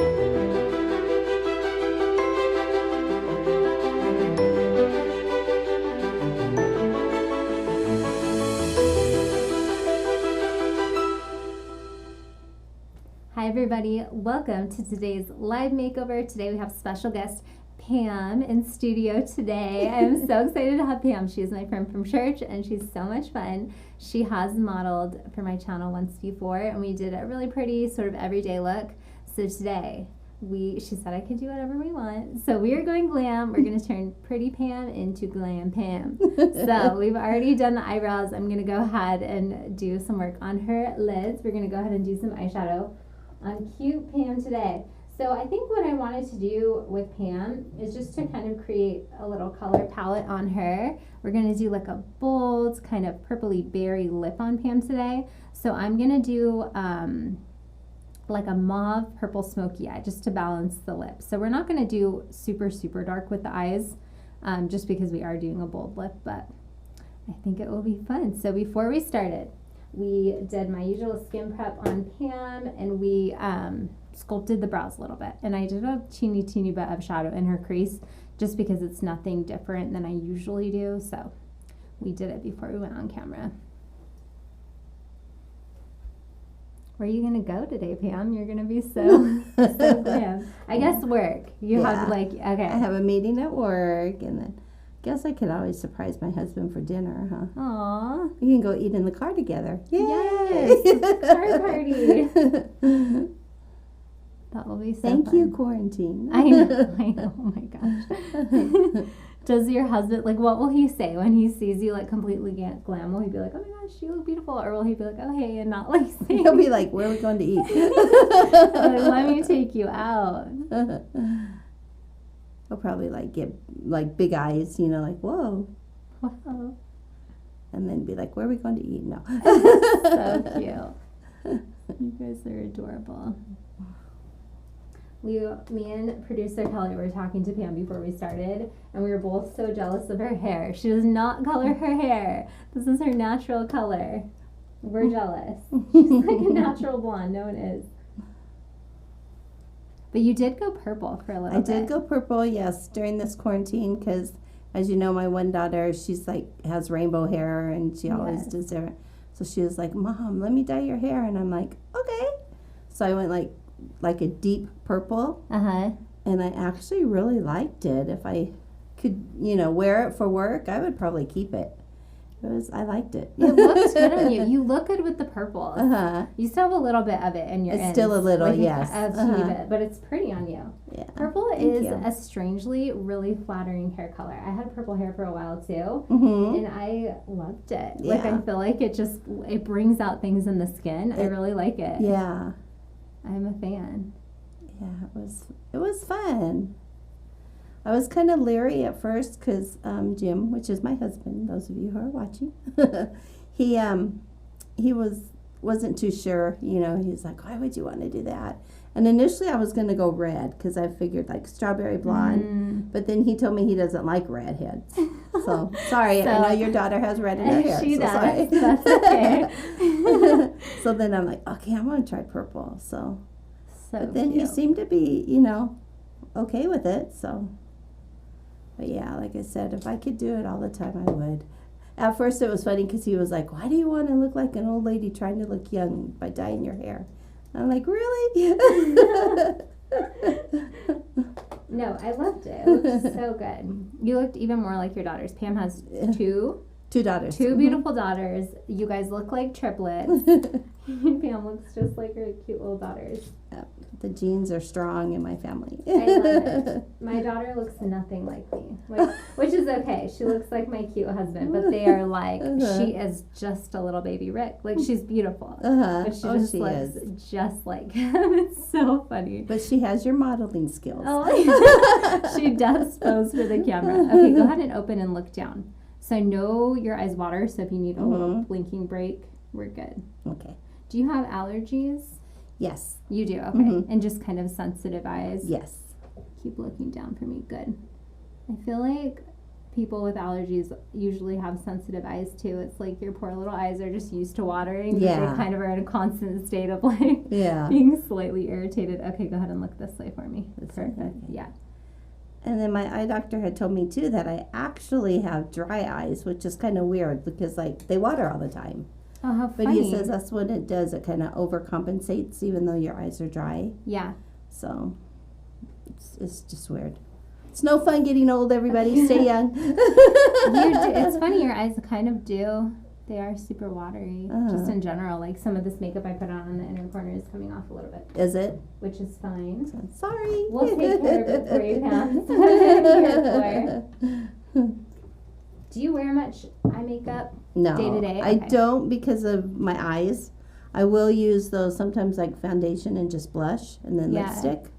Hi everybody, welcome to today's live makeover. Today we have special guest Pam in studio today. I'm so excited to have Pam. She's my friend from church and she's so much fun. She has modeled for my channel once before and we did a really pretty sort of everyday look. So today she said I could do whatever we want. So we are going glam. We're going to turn pretty Pam into glam Pam. So we've already done the eyebrows. I'm going to go ahead and do some work on her lids. We're going to go ahead and do some eyeshadow on cute Pam today. So I think what I wanted to do with Pam is just to kind of create a little color palette on her. We're going to do like a bold kind of purpley berry lip on Pam today. So I'm going to do like a mauve purple smoky eye just to balance the lip. So we're not going to do super dark with the eyes just because we are doing a bold lip, but I think it will be fun. So before we started, we did my usual skin prep on Pam and we sculpted the brows a little bit. And I did a teeny bit of shadow in her crease just because it's nothing different than I usually do. So we did it before we went on camera. Where are you going to go today, Pam? You're going to be so glam. I guess work. You have like, okay. I have a meeting at work and then guess I could always surprise my husband for dinner, huh? Aw. We can go eat in the car together. Yay! Yes, car party. That will be so Thank fun. you, quarantine. I know. Oh my gosh. Does your husband, like, what will he say when he sees you, like, completely glam? Will he be like, oh my gosh, you look beautiful? Or will he be like, oh, hey, and not, like, saying... He'll be like, where are we going to eat? Like, let me take you out. He'll probably, like, get, like, big eyes, you know, like, whoa. Wow. And then be like, where are we going to eat? No. So cute. You guys are adorable. Me and producer Kelly were talking to Pam before we started, and we were both so jealous of her hair. She does not color her hair. This is her natural color. We're jealous. She's like a natural blonde. No one is. But you did go purple for a little bit. I did go purple, yes, during this quarantine, because, as you know, my one daughter, she's like, has rainbow hair, and she always does her. So she was like, Mom, let me dye your hair. And I'm like, okay. So I went like a deep purple. And I actually really liked it. If I could, you know, wear it for work, I would probably keep it. I liked it. It looks good on you. You look good with the purple. You still have a little bit of it in your ends. Still a little, like yes. A teeny bit, but it's pretty on you. Yeah. Purple is a strangely really flattering hair color. I had purple hair for a while too, and I loved it. Yeah. Like I feel like it brings out things in the skin. I really like it. Yeah. I'm a fan. Yeah, it was fun. I was kind of leery at first because Jim, which is my husband, those of you who are watching, he wasn't too sure. You know, he's like, why would you want to do that? And initially I was going to go red because I figured like strawberry blonde. But then he told me he doesn't like redheads. So, sorry, I know your daughter has red in her hair. She does. Sorry. That's okay. So then I'm like, okay, I'm going to try purple. But then cute. he seemed to be, you know, okay with it. So, but yeah, like I said, if I could do it all the time, I would. At first it was funny because he was like, why do you want to look like an old lady trying to look young by dyeing your hair? I'm like, really? No, I loved it. It looked so good. You looked even more like your daughters. Pam has two daughters. Two beautiful daughters. You guys look like triplets. Pam looks just like her cute little daughters. Yep. The genes are strong in my family. I love it. My daughter looks nothing like me, which is okay. She looks like my cute husband, but they are like, she is just a little baby Rick. Like, she's beautiful, but she just looks just like him. It's so funny. But she has your modeling skills. Oh, she does pose for the camera. Okay, go ahead and open and look down. So I know your eyes water, so if you need a little blinking break, we're good. Okay. Do you have allergies? Yes. You do? Okay. And just kind of sensitive eyes? Yes. Keep looking down for me. Good. I feel like people with allergies usually have sensitive eyes too. It's like your poor little eyes are just used to watering. But Yeah. they kind of are in a constant state of like Yeah. being slightly irritated. Okay, go ahead and look this way for me. That's perfect. Okay. Yeah. And then my eye doctor had told me too that I actually have dry eyes, which is kind of weird because like they water all the time. Oh, how But funny. he says that's what it does. It kind of overcompensates even though your eyes are dry. Yeah. So it's just weird. It's no fun getting old, everybody. Stay young. It's funny, your eyes kind of do. They are super watery, just in general. Like some of this makeup I put on the inner corner is coming off a little bit. Is it? Which is fine. Sorry. We'll take care of it for you, Pam. That's what I'm here for. Do you wear much eye makeup? No, Day to day? I Okay. don't because of my eyes. I will use those sometimes like foundation and just blush and then Yeah. lipstick.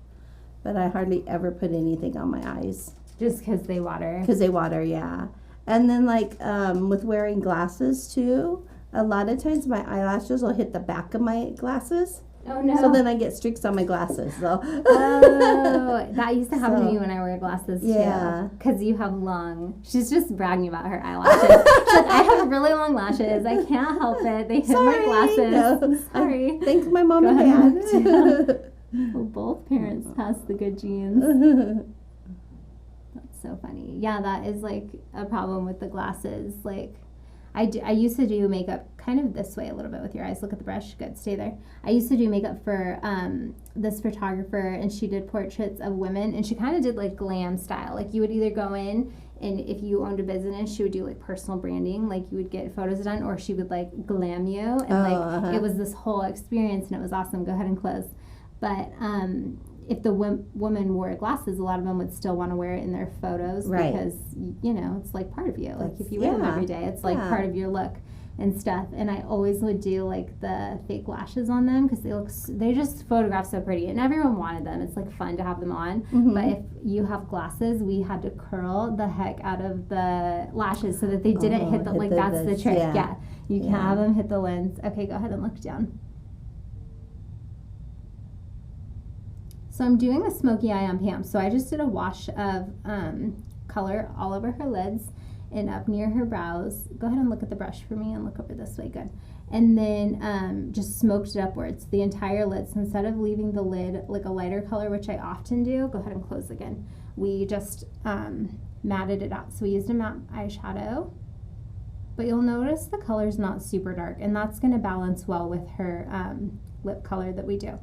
But I hardly ever put anything on my eyes. Just because they water. Because they water, yeah. And then like with wearing glasses too, a lot of times my eyelashes will hit the back of my glasses. Oh, no. So then I get streaks on my glasses. So. Oh, that used to happen to So, me when I wear glasses yeah. too. Because you have long. She's just bragging about her eyelashes. She's like, I have really long lashes. I can't help it. They hit my glasses. No. Sorry. Thanks my mom Go and ahead. dad. Well, both parents pass the good genes. That's so funny. Yeah, that is like a problem with the glasses. Like, I used to do makeup kind of this way a little bit with your eyes. Look at the brush. Good, stay there. I used to do makeup for this photographer, and she did portraits of women, and she kind of did like glam style. Like you would either go in, and if you owned a business, she would do like personal branding, like you would get photos done, or she would like glam you, and it was this whole experience, and it was awesome. Go ahead and close. But if the woman wore glasses, a lot of them would still want to wear it in their photos because, you know, it's like part of you. Like if you wear them every day, it's like part of your look and stuff. And I always would do like the fake lashes on them because they just photograph so pretty. And everyone wanted them. It's like fun to have them on. Mm-hmm. But if you have glasses, we had to curl the heck out of the lashes so that they didn't hit the, like that's the trick. Yeah. You can have them hit the lens. Okay, go ahead and look down. So I'm doing a smoky eye on Pam. So I just did a wash of color all over her lids and up near her brows. Go ahead and look at the brush for me and look over this way. Good. And then just smoked it upwards, the entire lid. So instead of leaving the lid like a lighter color, which I often do, go ahead and close again. We just matted it out. So we used a matte eyeshadow. But you'll notice the color's not super dark. And that's going to balance well with her lip color that we do.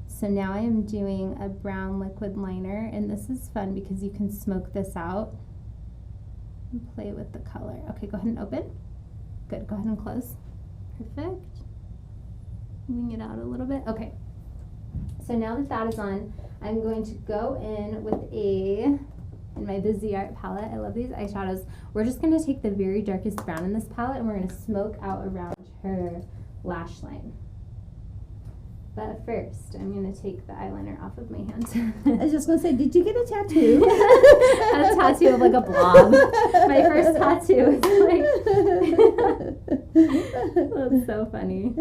So now I am doing a brown liquid liner, and this is fun because you can smoke this out and play with the color. Okay, go ahead and open. Good, go ahead and close. Perfect. Wing it out a little bit. Okay. So now that that is on, I'm going to go in with in my Busy Art palette. I love these eyeshadows. We're just going to take the very darkest brown in this palette, and we're going to smoke out around her lash line. But first, I'm going to take the eyeliner off of my hand. I was just going to say, did you get a tattoo? A tattoo of like a blob. My first tattoo is like... That's so funny.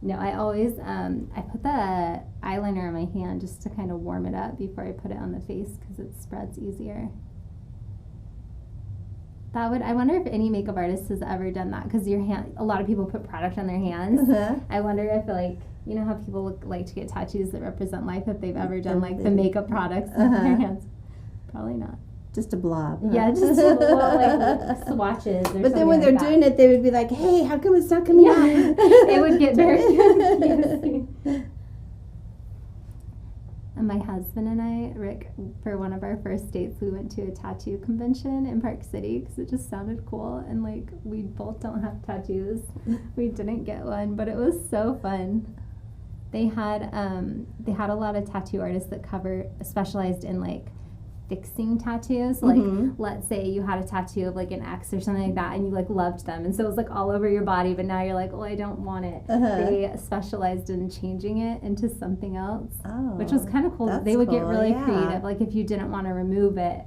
No, I always, I put the eyeliner on my hand just to kind of warm it up before I put it on the face because it spreads easier. I wonder if any makeup artist has ever done that because a lot of people put product on their hands. I wonder if like, you know how people like to get tattoos that represent life, if they've ever done like the makeup products on their hands. Probably not. Just a blob. Huh? Yeah, just like swatches or But then when they're doing it, they would be like, hey, how come it's not coming out? It would get very confusing. And my husband and I, Rick, for one of our first dates, we went to a tattoo convention in Park City because it just sounded cool. And like, we both don't have tattoos. We didn't get one, but it was so fun. They had a lot of tattoo artists that specialized in like fixing tattoos. Like, let's say you had a tattoo of like an ex or something like that, and you like loved them, and so it was like all over your body, but now you're like, oh, I don't want it. They specialized in changing it into something else, which was kind of cool. They would get really creative. Like if you didn't want to remove it,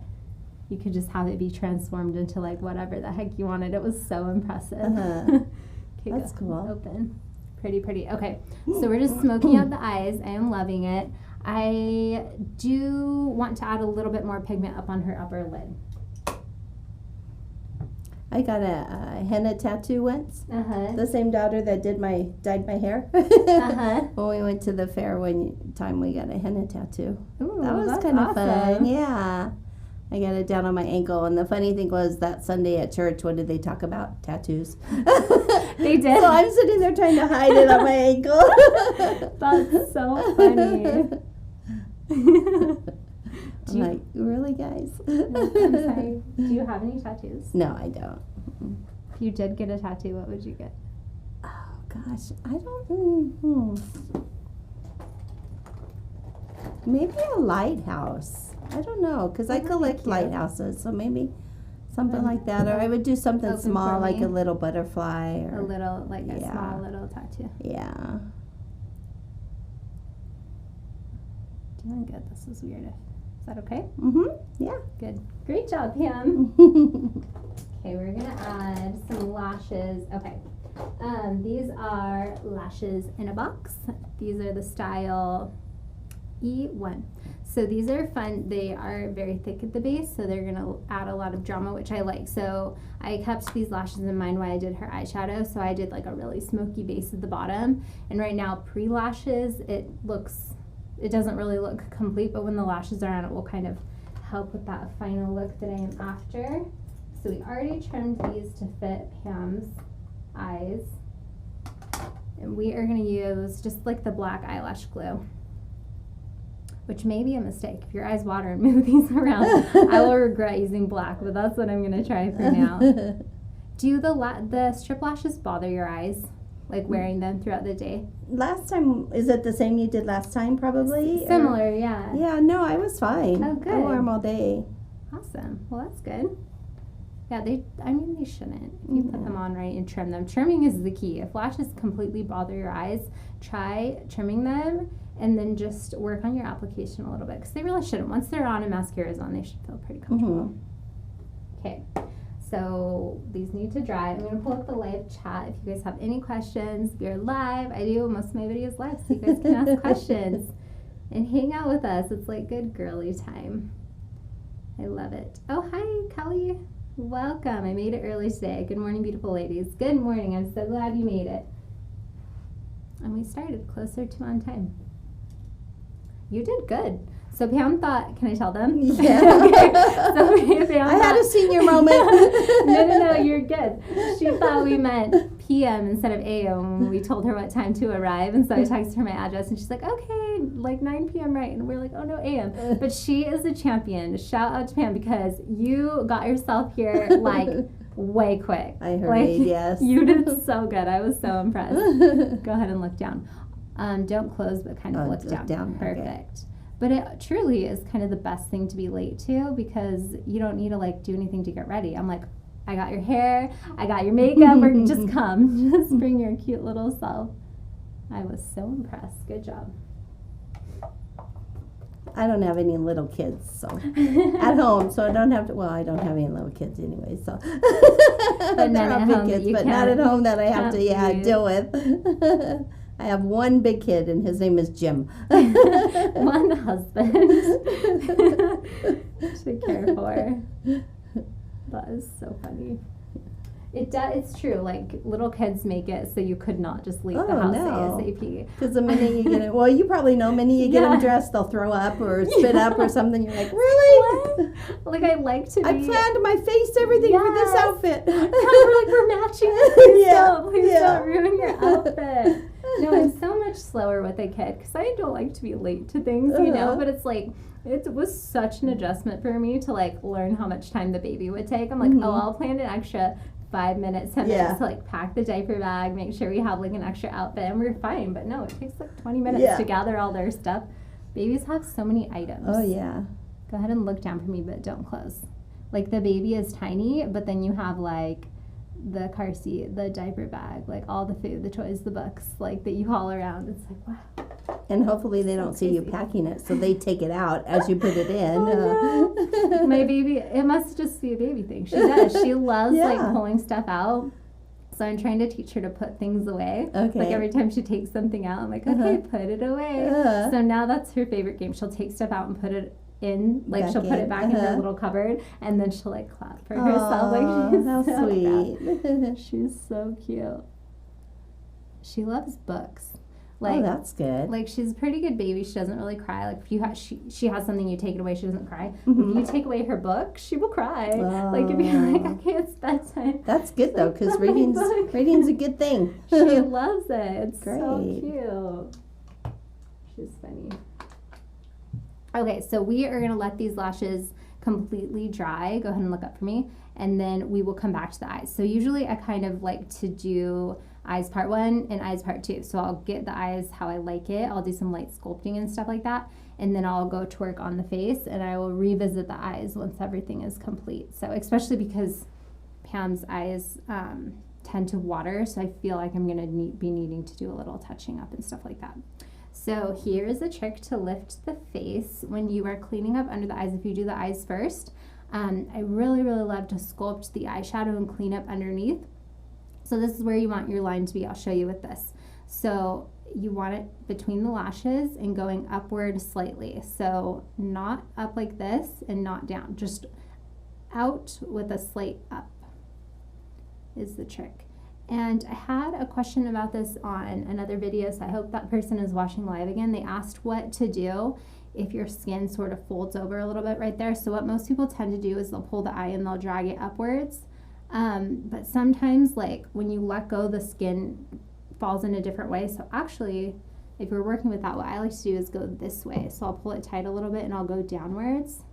you could just have it be transformed into like whatever the heck you wanted. It was so impressive. Okay, that's cool. Open. Pretty. Okay, so we're just smoking out the eyes. I am loving it. I do want to add a little bit more pigment up on her upper lid. I got a henna tattoo once. The same daughter that dyed my hair. When we went to the fair one time, we got a henna tattoo. Ooh, that was kind of fun. Yeah. I got it down on my ankle, and the funny thing was that Sunday at church, what did they talk about? Tattoos. They did. So I'm sitting there trying to hide it on my ankle. That's so funny. I'm like, really, guys? No, I'm sorry. Do you have any tattoos? No, I don't. If you did get a tattoo, what would you get? Oh, gosh. I don't... Maybe a lighthouse. I don't know, because I collect lighthouses, so maybe something like that. Or I would do something small, like a little butterfly. Or, a little, like a small little tattoo. Yeah. Doing good. This is weird. Is that okay? Yeah. Good. Great job, Pam. Okay, we're going to add some lashes. Okay. These are lashes in a box. These are the style E1. So these are fun. They are very thick at the base, so they're going to add a lot of drama, which I like. So I kept these lashes in mind while I did her eyeshadow. So I did like a really smoky base at the bottom. And right now, pre-lashes, it doesn't really look complete, but when the lashes are on, it will kind of help with that final look that I am after. So we already trimmed these to fit Pam's eyes. And we are going to use just like the black eyelash glue, which may be a mistake. If your eyes water and move these around, I will regret using black, but that's what I'm going to try for now. Do the strip lashes bother your eyes, like wearing them throughout the day? Last time, is it the same you did last time, probably? Similar, yeah. Yeah, no, I was fine. Oh, good. I wore them all day. Awesome. Well, that's good. Yeah, they shouldn't. If you put them on right and trim them. Trimming is the key. If lashes completely bother your eyes, try trimming them and then just work on your application a little bit, because they really shouldn't. Once they're on and mascara is on, they should feel pretty comfortable. Okay, so these need to dry. I'm going to pull up the live chat. If you guys have any questions, we are live. I do most of my videos live, so you guys can ask questions and hang out with us. It's like good girly time. I love it. Oh, hi, Kelly. Welcome. I made it early today. Good morning, beautiful ladies. Good morning. I'm so glad you made it. And we started closer to on time. You did good. So Pam thought, can I tell them? Yeah. Okay. So Pam I had a senior moment. No, you're good. She thought we meant PM instead of AM when we told her what time to arrive. And so I texted her my address and she's like, okay, like 9 p.m. right? And we're like, oh no, AM. But she is a champion. Shout out to Pam, because you got yourself here like way quick. I heard, yes. You did so good. I was so impressed. Go ahead and look down. Don't close, but kind of look down. Perfect. Okay. But it truly is kind of the best thing to be late to, because you don't need to like do anything to get ready. I'm like, I got your hair, I got your makeup, or just come. Just bring your cute little self. I was so impressed. Good job. I don't have any little kids, so at home, so I don't have to. Well, I don't have any little kids anyway, so. But not at home, kids, but not at home that I have to deal with. I have one big kid, and his name is Jim. One husband to care for. That is so funny. It's true. Like, little kids make it so you could not just leave the house ASAP. Because the minute you get it, well, you probably know, the minute you get them dressed, they'll throw up or spit up or something. You're like, really? What? Like, I like to be. I planned my face, everything for this outfit. We're matching. Please don't ruin your outfit. No, I'm so much slower with a kid because I don't like to be late to things, you know, but it's like, it was such an adjustment for me to like learn how much time the baby would take. I'm like, I'll plan an extra 5 minutes, 10 minutes to like pack the diaper bag, make sure we have like an extra outfit, and we're fine. But no, it takes like 20 minutes to gather all their stuff. Babies have so many items. Oh, yeah. Go ahead and look down for me, but don't close. Like, the baby is tiny, but then you have like the car seat, the diaper bag, like all the food, the toys, the books, like that you haul around. It's like, wow. And hopefully they don't see you packing it, so they take it out as you put it in. My baby, it must just be a baby thing. She does. She loves like pulling stuff out. So I'm trying to teach her to put things away. Okay. Like every time she takes something out, I'm like, okay, put it away. So now that's her favorite game. She'll take stuff out and put it in, like back she'll put it back in her little cupboard, and then she'll like clap for herself. Like she's how so sweet. She's so cute. She loves books. Like, that's good. Like she's a pretty good baby. She doesn't really cry. Like if you she has something, you take it away, she doesn't cry. If you take away her book, she will cry. Like if you're like, okay, it's bedtime. That's good though, because reading's a good thing. She loves it. It's great. So cute. She's funny. Okay, so we are gonna let these lashes completely dry. Go ahead and look up for me, and then we will come back to the eyes. So usually I kind of like to do eyes part 1 and eyes part 2. So I'll get the eyes how I like it. I'll do some light sculpting and stuff like that. And then I'll go to work on the face, and I will revisit the eyes once everything is complete. So especially because Pam's eyes tend to water, so I feel like I'm gonna be needing to do a little touching up and stuff like that. So here's a trick to lift the face when you are cleaning up under the eyes. If you do the eyes first, I really, really love to sculpt the eyeshadow and clean up underneath. So this is where you want your line to be. I'll show you with this. So you want it between the lashes and going upward slightly. So not up like this and not down, just out with a slight up is the trick. And I had a question about this on another video, so I hope that person is watching live again. They asked what to do if your skin sort of folds over a little bit right there. So what most people tend to do is they'll pull the eye and they'll drag it upwards. But sometimes, like when you let go, the skin falls in a different way. So actually, if you're working with that, what I like to do is go this way. So I'll pull it tight a little bit and I'll go downwards,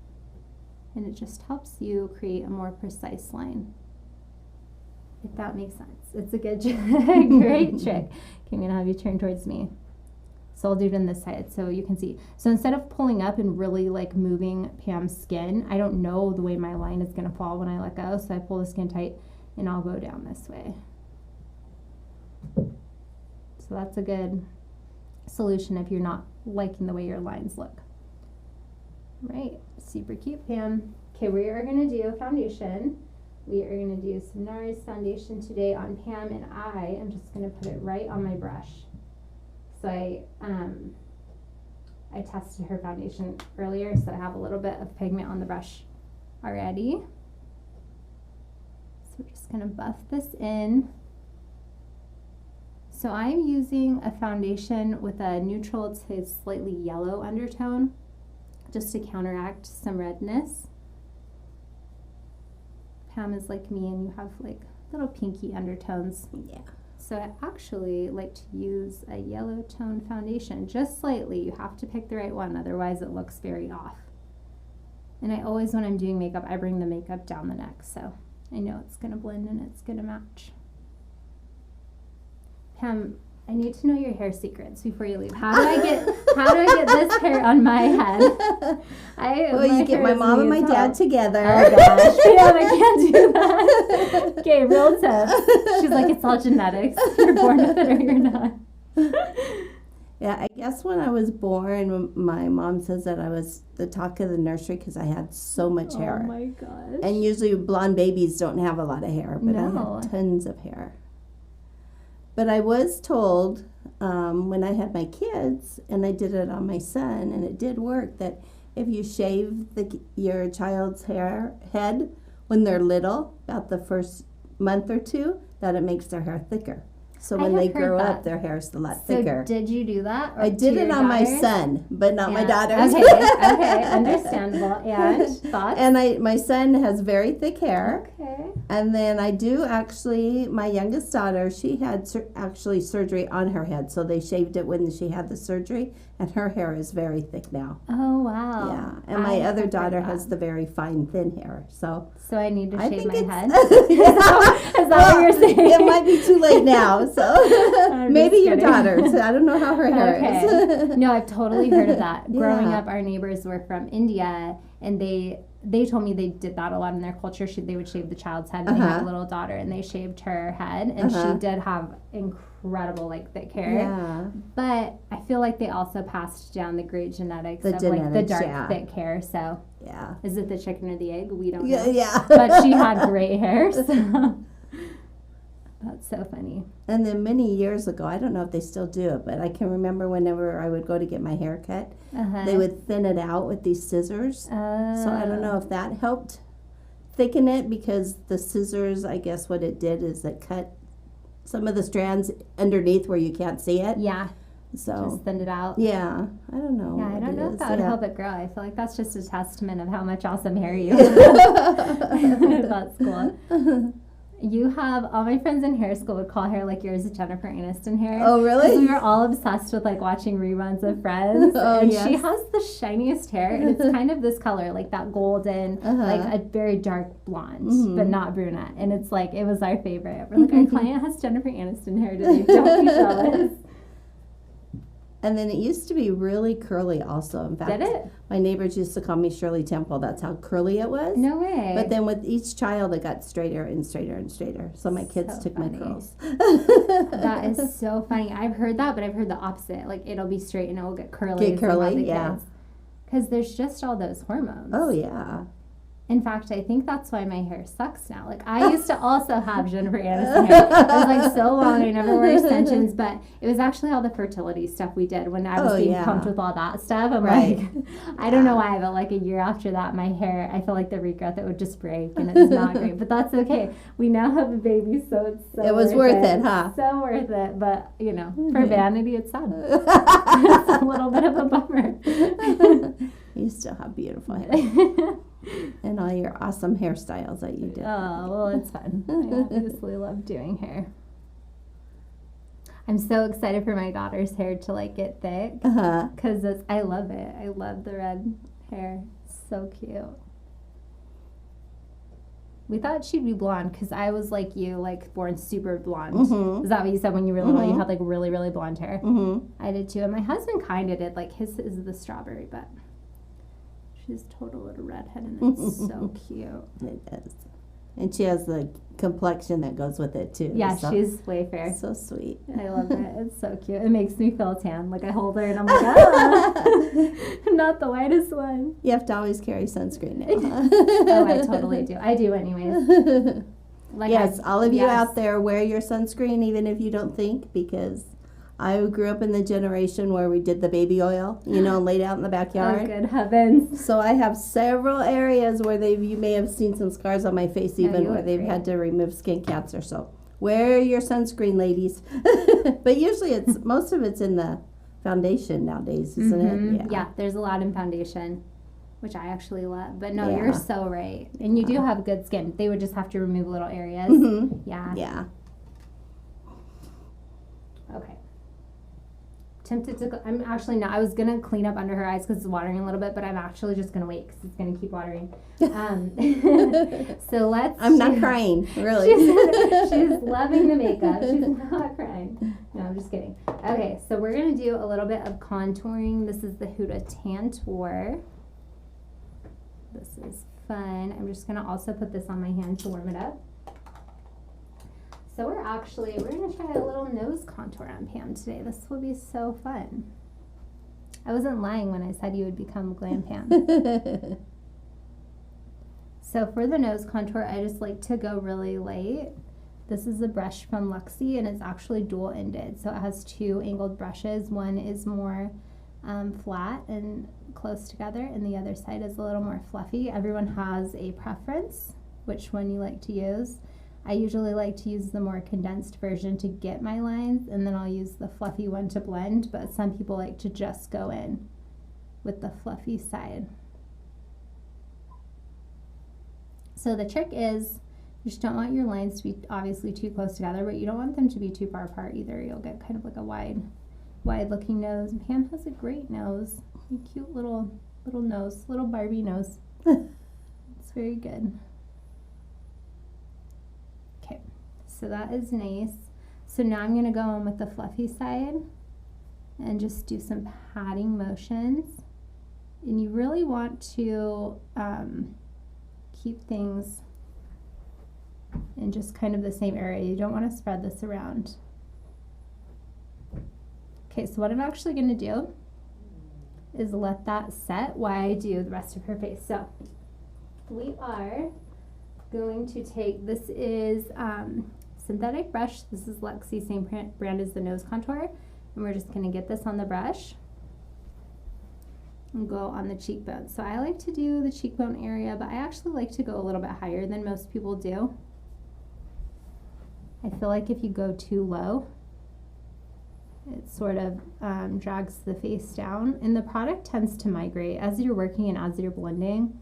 and it just helps you create a more precise line, if that makes sense. It's a good great trick. Okay, I'm gonna have you turn towards me. So I'll do it on this side so you can see. So instead of pulling up and really like moving Pam's skin, I don't know the way my line is gonna fall when I let go, so I pull the skin tight and I'll go down this way. So that's a good solution if you're not liking the way your lines look. Right, super cute, Pam. Okay, we are gonna do foundation. We are gonna do some NARS foundation today on Pam, and I am just gonna put it right on my brush. So I tested her foundation earlier, so I have a little bit of pigment on the brush already. So we're just gonna buff this in. So I'm using a foundation with a neutral to slightly yellow undertone, just to counteract some redness. Pam is like me, and you have like little pinky undertones. Yeah. So I actually like to use a yellow tone foundation, just slightly. You have to pick the right one, otherwise it looks very off. And I always, when I'm doing makeup, I bring the makeup down the neck, so I know it's gonna blend and it's gonna match. Pam, I need to know your hair secrets before you leave. How do I get this hair on my head? You get my mom and my dad together. Oh gosh, yeah, I can't do that. Okay, real tips. She's like, it's all genetics. You're born with it or you're not. Yeah, I guess when I was born, my mom says that I was the talk of the nursery because I had so much hair. Oh my gosh. And usually blonde babies don't have a lot of hair, but No. I had tons of hair. But I was told when I had my kids, and I did it on my son, and it did work, that if you shave your child's head when they're little, about the first month or two, that it makes their hair thicker. So when they grow up, their hair's a lot thicker. So did you do that? I did it on my son, but not my daughters. Okay, understandable. And thoughts? And my son has very thick hair. Okay. And then I do actually, my youngest daughter, she had actually surgery on her head. So they shaved it when she had the surgery, and her hair is very thick now. Oh, wow. Yeah. And my other daughter has the very fine, thin hair. So I need to shave my head? Is that what you're saying? It might be too late now. So maybe your daughter. So I don't know how her hair is. No, I've totally heard of that. Growing up, our neighbors were from India, and they told me they did that a lot in their culture. They would shave the child's head, and they had a little daughter, and they shaved her head, and she did have incredible, like, thick hair. Yeah. But I feel like they also passed down the great genetics of like the dark, thick hair. So yeah, is it the chicken or the egg? We don't know. Yeah. But she had great hair. So. That's so funny. And then many years ago, I don't know if they still do it, but I can remember whenever I would go to get my hair cut, they would thin it out with these scissors. So I don't know if that helped thicken it, because the scissors, I guess what it did is it cut some of the strands underneath where you can't see it. Yeah. So just thinned it out. Yeah, I don't know. Yeah, I don't know if that would help it grow. I feel like that's just a testament of how much awesome hair you have. That's cool. You have, all my friends in hair school would call hair like yours Jennifer Aniston hair. Oh, really? We were all obsessed with like watching reruns of Friends. And she has the shiniest hair, and it's kind of this color, like that golden, like a very dark blonde, but not brunette. And it's like, it was our favorite. We're like, our client has Jennifer Aniston hair today. Don't be jealous. And then it used to be really curly also. In fact, did it? My neighbors used to call me Shirley Temple. That's how curly it was. No way. But then with each child, it got straighter and straighter and straighter. So my kids took my curls. That is so funny. I've heard that, but I've heard the opposite. Like, it'll be straight and it will get curly. Get curly, yeah. Because there's just all those hormones. Oh, yeah. In fact, I think that's why my hair sucks now. Like, I used to also have Jennifer Aniston hair. It was like so long. I never wore extensions, but it was actually all the fertility stuff we did when I was being pumped with all that stuff. I'm like, I don't know why, but like a year after that, my hair, I feel like the regrowth, it would just break, and it's not great. But that's okay. We now have a baby, so it's so it was worth it, huh? So worth it. But, you know, for vanity, it's sad. It's a little bit of a bummer. You still have beautiful hair. And all your awesome hairstyles that you do. Oh, well, it's fun. I obviously love doing hair. I'm so excited for my daughter's hair to, like, get thick. Because I love it. I love the red hair. It's so cute. We thought she'd be blonde because I was like you, like, born super blonde. Is that what you said when you were little? You had, like, really, really blonde hair? I did, too. And my husband kind of did. Like, his is the strawberry, but... she's total little redhead, and it's so cute. It is. And she has the complexion that goes with it, too. Yeah, so she's way fair. So sweet. I love it. It's so cute. It makes me feel tan. Like, I hold her, and I'm like, oh, I'm not the whitest one. You have to always carry sunscreen now. Oh, I totally do. I do anyways. Like, yes, all of you out there, wear your sunscreen, even if you don't think, because... I grew up in the generation where we did the baby oil, you know, laid out in the backyard. Oh, good heavens. So I have several areas where you may have seen some scars on my face, even where they've had to remove skin cancer. So wear your sunscreen, ladies. But usually most of it's in the foundation nowadays, isn't it? Yeah, there's a lot in foundation, which I actually love. But no, you're so right. And you do have good skin. They would just have to remove little areas. Yeah. Okay. Tempted to go, I'm actually not. I was going to clean up under her eyes because it's watering a little bit, but I'm actually just going to wait because it's going to keep watering. So I'm not crying, really. She's loving the makeup. She's not crying. No, I'm just kidding. Okay, so we're going to do a little bit of contouring. This is the Huda Tantour. This is fun. I'm just going to also put this on my hand to warm it up. So we're going to try a little nose contour on Pam today. This will be so fun. I wasn't lying when I said you would become Glam Pam. So for the nose contour, I just like to go really light. This is a brush from Luxie, and it's actually dual-ended. So it has two angled brushes. One is more flat and close together, and the other side is a little more fluffy. Everyone has a preference, which one you like to use. I usually like to use the more condensed version to get my lines, and then I'll use the fluffy one to blend, but some people like to just go in with the fluffy side. So the trick is, you just don't want your lines to be obviously too close together, but you don't want them to be too far apart either. You'll get kind of like a wide looking nose. And Pam has a great nose, a cute little nose, little Barbie nose. It's very good. Okay, so that is nice. So now I'm going to go in with the fluffy side and just do some patting motions. And you really want to keep things in just kind of the same area. You don't want to spread this around. Okay, so what I'm actually going to do is let that set while I do the rest of her face. So we are going to take, this is synthetic brush. This is Lexi, same brand as the nose contour. And we're just going to get this on the brush and go on the cheekbone. So I like to do the cheekbone area, but I actually like to go a little bit higher than most people do. I feel like if you go too low, it sort of drags the face down, and the product tends to migrate as you're working and as you're blending.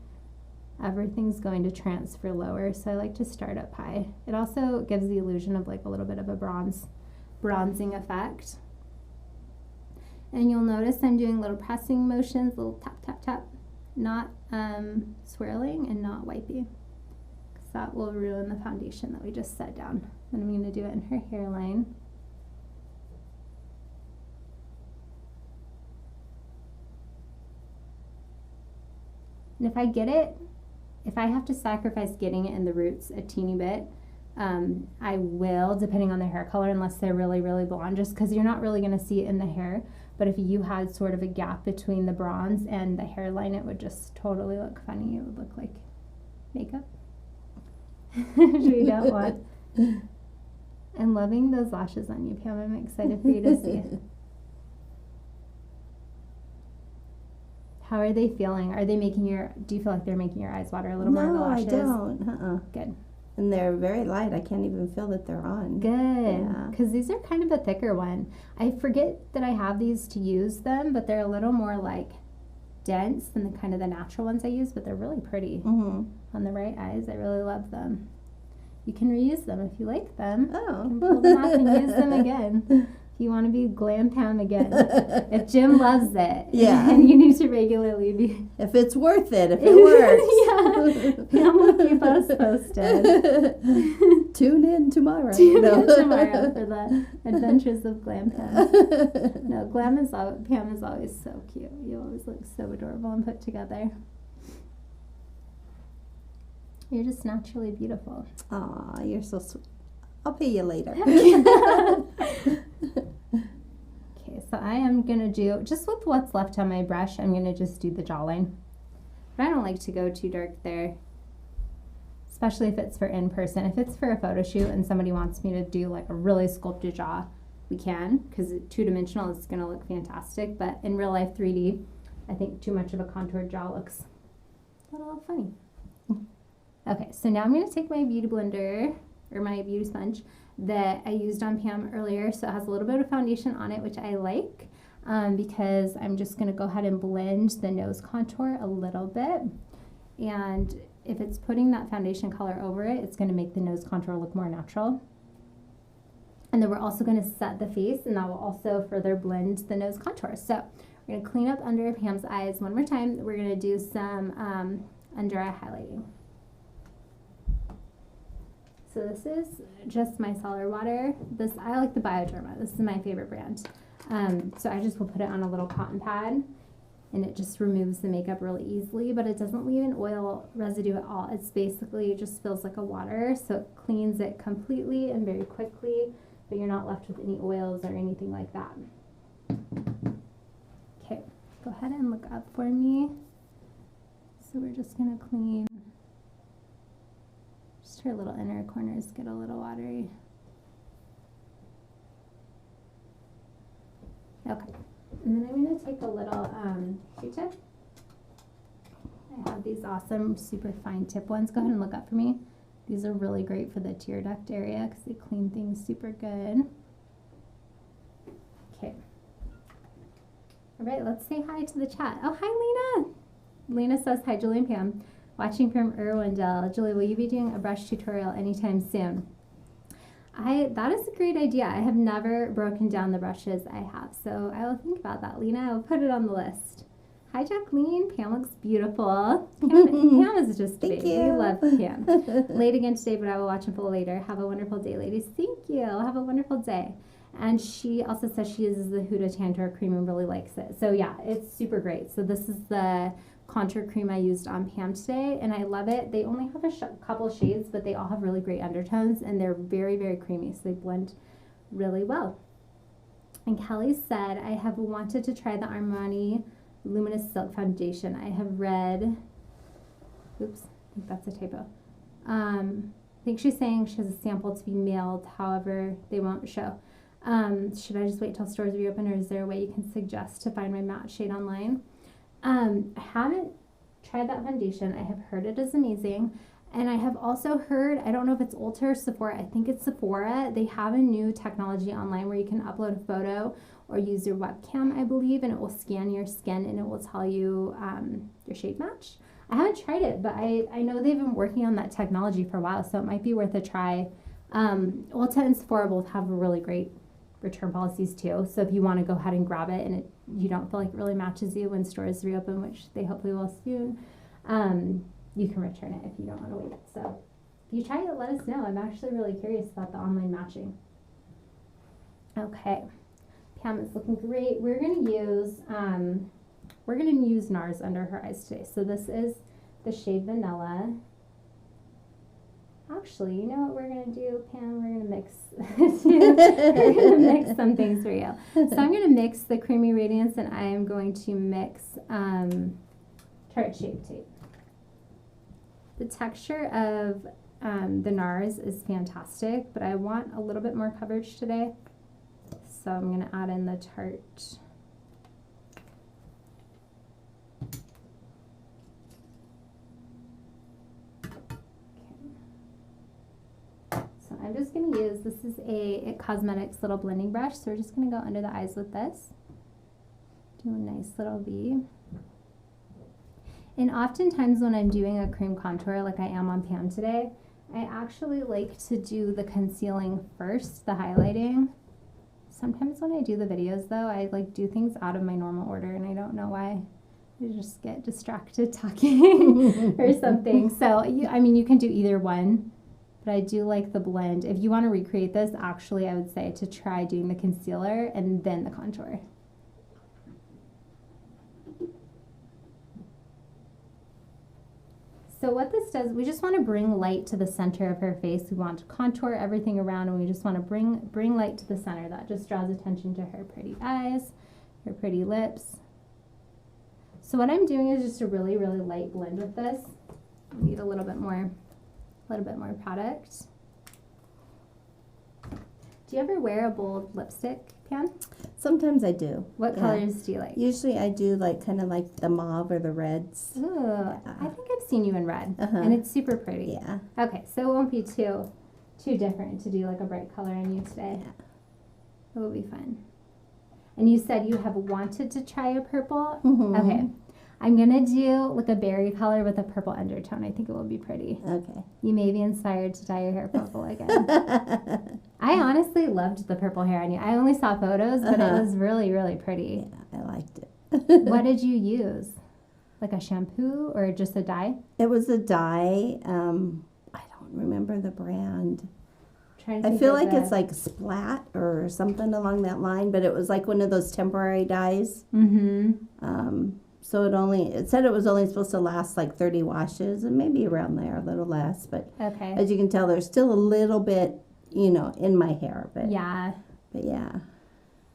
Everything's going to transfer lower, so I like to start up high. It also gives the illusion of like a little bit of a bronzing effect. And you'll notice I'm doing little pressing motions, little tap, tap, tap, not swirling and not wiping, because that will ruin the foundation that we just set down. And I'm going to do it in her hairline. And if I have to sacrifice getting it in the roots a teeny bit, I will, depending on the hair color, unless they're really, really blonde, just because you're not really going to see it in the hair. But if you had sort of a gap between the bronze and the hairline, it would just totally look funny. It would look like makeup, which we don't want. I'm loving those lashes on you, Pam. I'm excited for you to see it. How are they feeling? Are they do you feel like they're making your eyes water a little more in the lashes? No, I don't. Good. And they're very light. I can't even feel that they're on. Good. Because these are kind of a thicker one. I forget that I have these to use them, but they're a little more like dense than the kind of the natural ones I use, but they're really pretty on the right eyes. I really love them. You can reuse them if you like them. Oh. You can pull them off and use them again. If you want to be Glam Pam again. If Jim loves it, and you need to regularly be. If it's worth it, if it works. Pam will keep us posted. Tune in tomorrow. Tune in tomorrow for the adventures of Glam Pam. No, Pam is always so cute. You always look so adorable and put together. You're just naturally beautiful. Aw, you're so sweet. I'll pay you later. Okay, so I am going to do, just with what's left on my brush, I'm going to just do the jawline. But I don't like to go too dark there, especially if it's for in person. If it's for a photo shoot and somebody wants me to do like a really sculpted jaw, we can, because two-dimensional is going to look fantastic. But in real life 3D, I think too much of a contoured jaw looks a little funny. Okay, so now I'm going to take my beauty blender, or my beauty sponge, that I used on Pam earlier. So it has a little bit of foundation on it, which I like, because I'm just going to go ahead and blend the nose contour a little bit. And if it's putting that foundation color over it, it's going to make the nose contour look more natural. And then we're also going to set the face, and that will also further blend the nose contour. So we're going to clean up under Pam's eyes one more time. We're going to do some under eye highlighting. So this is just micellar water. I like the Bioderma. This is my favorite brand. So I just will put it on a little cotton pad, and it just removes the makeup really easily, but it doesn't leave an oil residue at all. It's basically just feels like a water, so it cleans it completely and very quickly, but you're not left with any oils or anything like that. Okay, go ahead and look up for me. So we're just gonna clean. Just her little inner corners get a little watery. Okay, and then I'm going to take a little Q-tip. I have these awesome super fine tip ones. Go ahead and look up for me. These are really great for the tear duct area because they clean things super good. Okay. All right, let's say hi to the chat. Oh, hi, Lena. Lena says, hi, Julie and Pam. Watching from Irwindale. Julie, will you be doing a brush tutorial anytime soon? That is a great idea. I have never broken down the brushes I have, so I will think about that. Lena, I will put it on the list. Hi, Jacqueline. Pam looks beautiful. Pam is just a baby. We love Pam. Late again today, but I will watch in full later. Have a wonderful day, ladies. Thank you. Have a wonderful day. And she also says she uses the Huda Tantor cream and really likes it. So yeah, it's super great. So this is the contour cream I used on Pam today, and I love it. They only have a couple shades, but they all have really great undertones, and they're very, very creamy, so they blend really well. And Kelly said, I have wanted to try the Armani Luminous Silk Foundation. I have read, oops, I think that's a typo. I think she's saying she has a sample to be mailed, however, they won't show. Should I just wait till stores reopen, or is there a way you can suggest to find my matte shade online? I haven't tried that foundation. I have heard it is amazing. And I have also heard, I don't know if it's Ulta or Sephora, I think it's Sephora. They have a new technology online where you can upload a photo or use your webcam, I believe, and it will scan your skin and it will tell you your shade match. I haven't tried it, but I know they've been working on that technology for a while, so it might be worth a try. Ulta and Sephora both have really great return policies too. So if you want to go ahead and grab it and you don't feel like it really matches you when stores reopen, which they hopefully will soon, you can return it if you don't want to wait. So if you try it, let us know. I'm actually really curious about the online matching. Okay, Pam is looking great. We're gonna use NARS under her eyes today. So this is the shade Vanilla. Actually, you know what we're gonna do, Pam? We're gonna mix. We're gonna mix some things for you. So I'm gonna mix the Creamy Radiance, and I am going to mix Tarte Shape Tape. The texture of the NARS is fantastic, but I want a little bit more coverage today. So I'm going to add in the Tarte. Okay. So I'm just going to use, this is a IT Cosmetics little blending brush, so we're just going to go under the eyes with this. Do a nice little V. And oftentimes when I'm doing a cream contour like I am on Pam today, I actually like to do the concealing first, the highlighting. Sometimes when I do the videos though, I like do things out of my normal order and I don't know why. I just get distracted talking or something. So, I mean, you can do either one, but I do like the blend. If you want to recreate this, actually I would say to try doing the concealer and then the contour. So what this does, we just want to bring light to the center of her face. We want to contour everything around, and we just want to bring light to the center. That just draws attention to her pretty eyes, her pretty lips. So what I'm doing is just a really, really light blend with this. I need a little bit more product. Do you ever wear a bold lipstick, Pam? Sometimes I do. What colors do you like? Usually I do like kind of like the mauve or the reds. Ooh, I think I've seen you in red, and it's super pretty. Yeah. Okay, so it won't be too different to do like a bright color on you today. Yeah. It will be fun. And you said you have wanted to try a purple? Mm-hmm. Okay. I'm going to do like a berry color with a purple undertone. I think it will be pretty. Okay. You may be inspired to dye your hair purple again. I honestly loved the purple hair on you. I only saw photos, but it was really, really pretty. Yeah, I liked it. What did you use? Like a shampoo or just a dye? It was a dye. I don't remember the brand. I feel like it's like Splat or something along that line, but it was like one of those temporary dyes. Mm-hmm. So it said it was only supposed to last like 30 washes, and maybe around there, a little less. But okay. As you can tell, there's still a little bit, in my hair. But yeah. But yeah.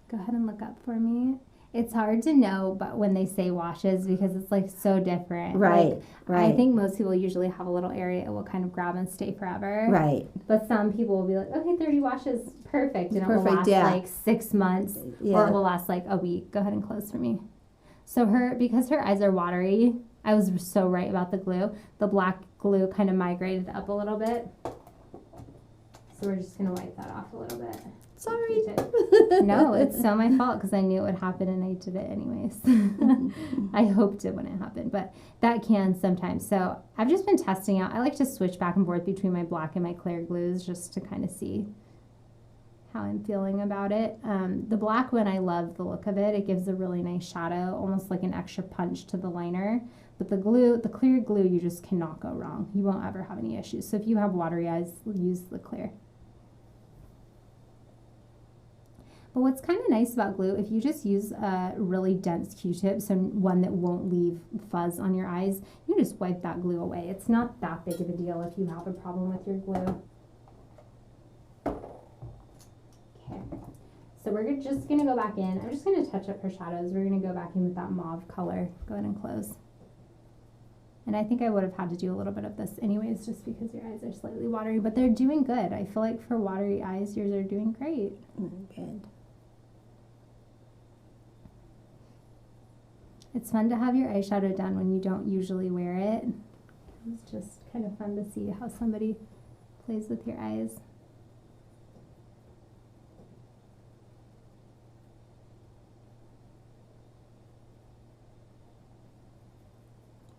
Go ahead and look up for me. It's hard to know, but when they say washes, because it's like so different. Right, like, right. I think most people usually have a little area it will kind of grab and stay forever. Right. But some people will be like, okay, 30 washes, perfect. And it will last like 6 months, or it will last like a week. Go ahead and close for me. So because her eyes are watery, I was so right about the glue. The black glue kind of migrated up a little bit. So we're just going to wipe that off a little bit. Sorry. No, it's so my fault because I knew it would happen and I did it anyways. I hoped it wouldn't happen, but that can sometimes. So I've just been testing out. I like to switch back and forth between my black and my clear glues just to kind of see how I'm feeling about it. The black one, I love the look of it. It gives a really nice shadow, almost like an extra punch to the liner. But the clear glue, you just cannot go wrong. You won't ever have any issues. So if you have watery eyes, use the clear. But what's kind of nice about glue, if you just use a really dense Q-tip, so one that won't leave fuzz on your eyes, you can just wipe that glue away. It's not that big of a deal if you have a problem with your glue. Okay, so we're just going to go back in. I'm just going to touch up her shadows. We're going to go back in with that mauve color. Go ahead and close. And I think I would have had to do a little bit of this anyways, just because your eyes are slightly watery, but they're doing good. I feel like for watery eyes, yours are doing great. Good. It's fun to have your eyeshadow done when you don't usually wear it. It's just kind of fun to see how somebody plays with your eyes.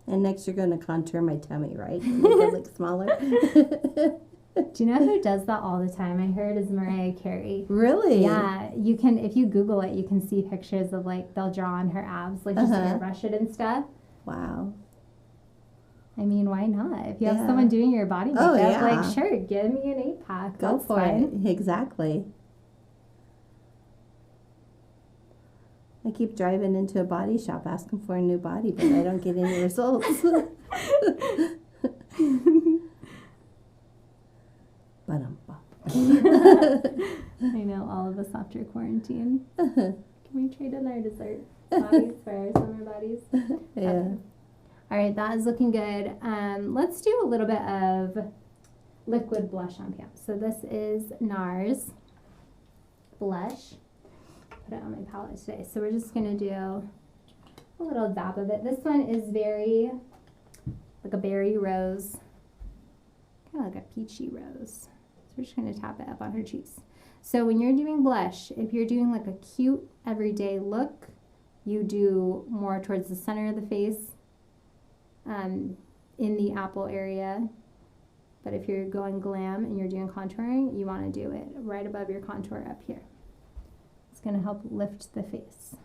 And next you're going to contour my tummy, right? Make it look smaller. Do you know who does that all the time? I heard is Mariah Carey. Really? Yeah, you can, if you Google it, you can see pictures of like, they'll draw on her abs, like just airbrush it and stuff. Wow. I mean, why not? If you have someone doing your body makeup, like, sure, give me an 8-pack. Go That's for fine. it. Exactly. I keep driving into a body shop asking for a new body, but I don't get any results. I know, all of us after quarantine. Can we trade in our dessert bodies for our summer bodies? Yeah. Okay. All right, that is looking good. Let's do a little bit of liquid blush on Pam. So this is NARS blush. Put it on my palette today. So we're just gonna do a little dab of it. This one is very like a berry rose, kind of like a peachy rose. So we're just gonna tap it up on her cheeks. So when you're doing blush, if you're doing like a cute everyday look, you do more towards the center of the face, in the apple area. But if you're going glam and you're doing contouring, you want to do it right above your contour up here. It's going to help lift the face.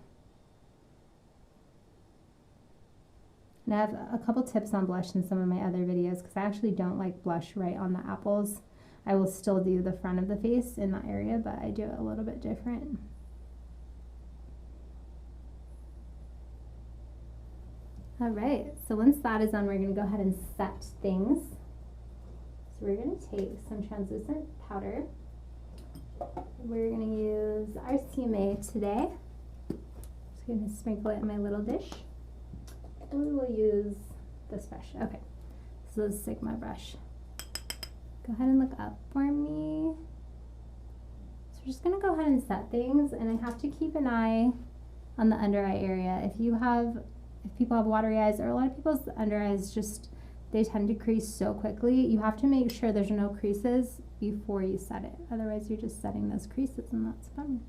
And I have a couple tips on blush in some of my other videos because I actually don't like blush right on the apples. I will still do the front of the face in that area, but I do it a little bit different. All right, so once that is on, we're going to go ahead and set things. So we're going to take some translucent powder. We're going to use our CMA today. Just going to sprinkle it in my little dish. We will use this brush. Okay, so the Sigma brush. Go ahead and look up for me. So we're just going to go ahead and set things, and I have to keep an eye on the under eye area. If people have watery eyes, or a lot of people's under eyes just, they tend to crease so quickly. You have to make sure there's no creases before you set it. Otherwise, you're just setting those creases, and that's fun.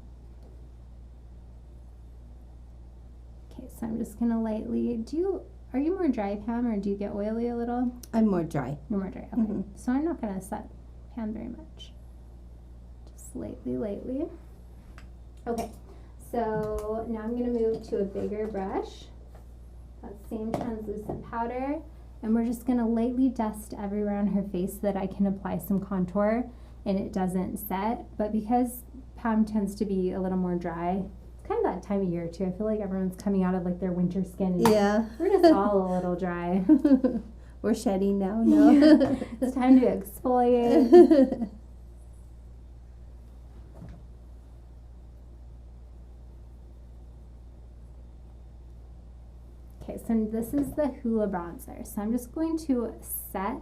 Okay, so I'm just gonna lightly, are you more dry, Pam, or do you get oily a little? I'm more dry. You're more dry, okay. So I'm not gonna set Pam very much. Just lightly. Okay, so now I'm gonna move to a bigger brush. That same translucent powder, and we're just going to lightly dust everywhere on her face so that I can apply some contour and it doesn't set. But because Pam tends to be a little more dry, it's kind of that time of year too. I feel like everyone's coming out of like their winter skin. Yeah. We're just all a little dry. We're shedding now, no? It's time to exfoliate. Okay, so this is the Hoola bronzer. So I'm just going to set.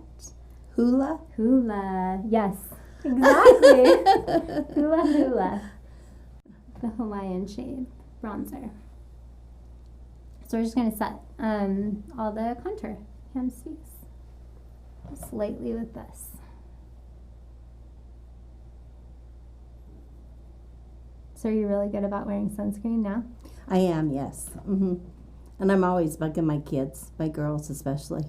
Hoola? Hoola, yes, exactly. Hoola. The Hawaiian shade bronzer. So we're just going to set all the contour, Pam's face, just lightly with this. So are you really good about wearing sunscreen now? I am, yes. And I'm always bugging my kids, my girls especially.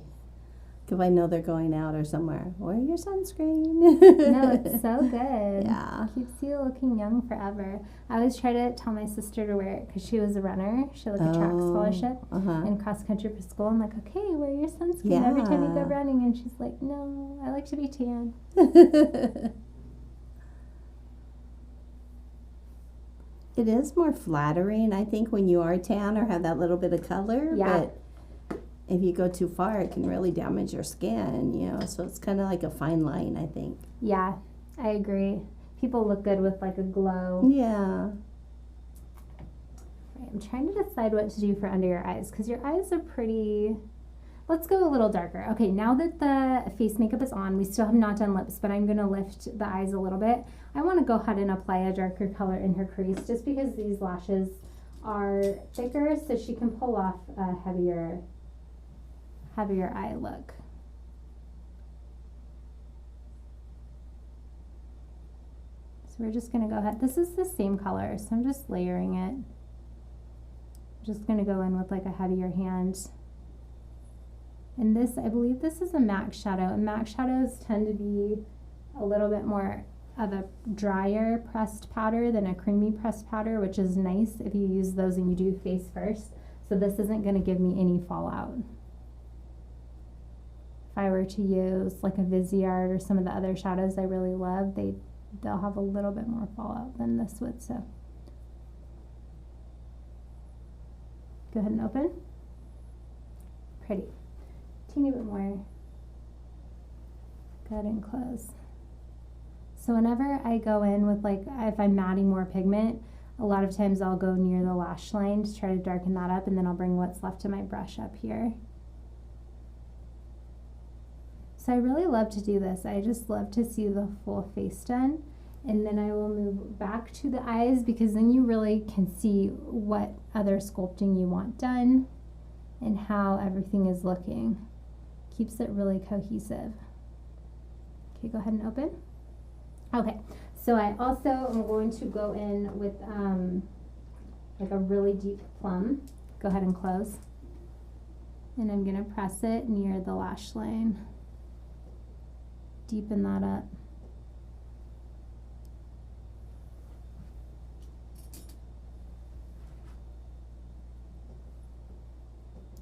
If I know they're going out or somewhere, wear your sunscreen. No, it's so good. Yeah. Keeps you looking young forever. I always try to tell my sister to wear it because she was a runner. She had like a track scholarship and cross country for school. I'm like, okay, wear your sunscreen every time you go running. And she's like, no, I like to be tan. It is more flattering, I think, when you are tan or have that little bit of color. Yeah. But if you go too far, it can really damage your skin, you know. So it's kind of like a fine line, I think. Yeah, I agree. People look good with like a glow. Yeah. Right, I'm trying to decide what to do for under your eyes because your eyes are pretty, Let's go a little darker. Okay, now that the face makeup is on, we still have not done lips, but I'm going to lift the eyes a little bit. I want to go ahead and apply a darker color in her crease just because these lashes are thicker, so she can pull off a heavier eye look. So we're just going to go ahead. This is the same color, so I'm just layering it. I'm just going to go in with like a heavier hand. And this, I believe this is a MAC shadow. And MAC shadows tend to be a little bit more of a drier pressed powder than a creamy pressed powder, which is nice if you use those and you do face first. So this isn't going to give me any fallout. If I were to use like a Viseart or some of the other shadows I really love, they'll have a little bit more fallout than this would. So go ahead and open. Pretty. Teeny bit more. Go ahead and close. So whenever I go in with like, if I'm adding more pigment, a lot of times I'll go near the lash line to try to darken that up, and then I'll bring what's left of my brush up here. So I really love to do this. I just love to see the full face done. And then I will move back to the eyes because then you really can see what other sculpting you want done and how everything is looking. Keeps it really cohesive. Okay, go ahead and open. Okay, so I also am going to go in with like a really deep plum. Go ahead and close. And I'm gonna press it near the lash line. Deepen that up.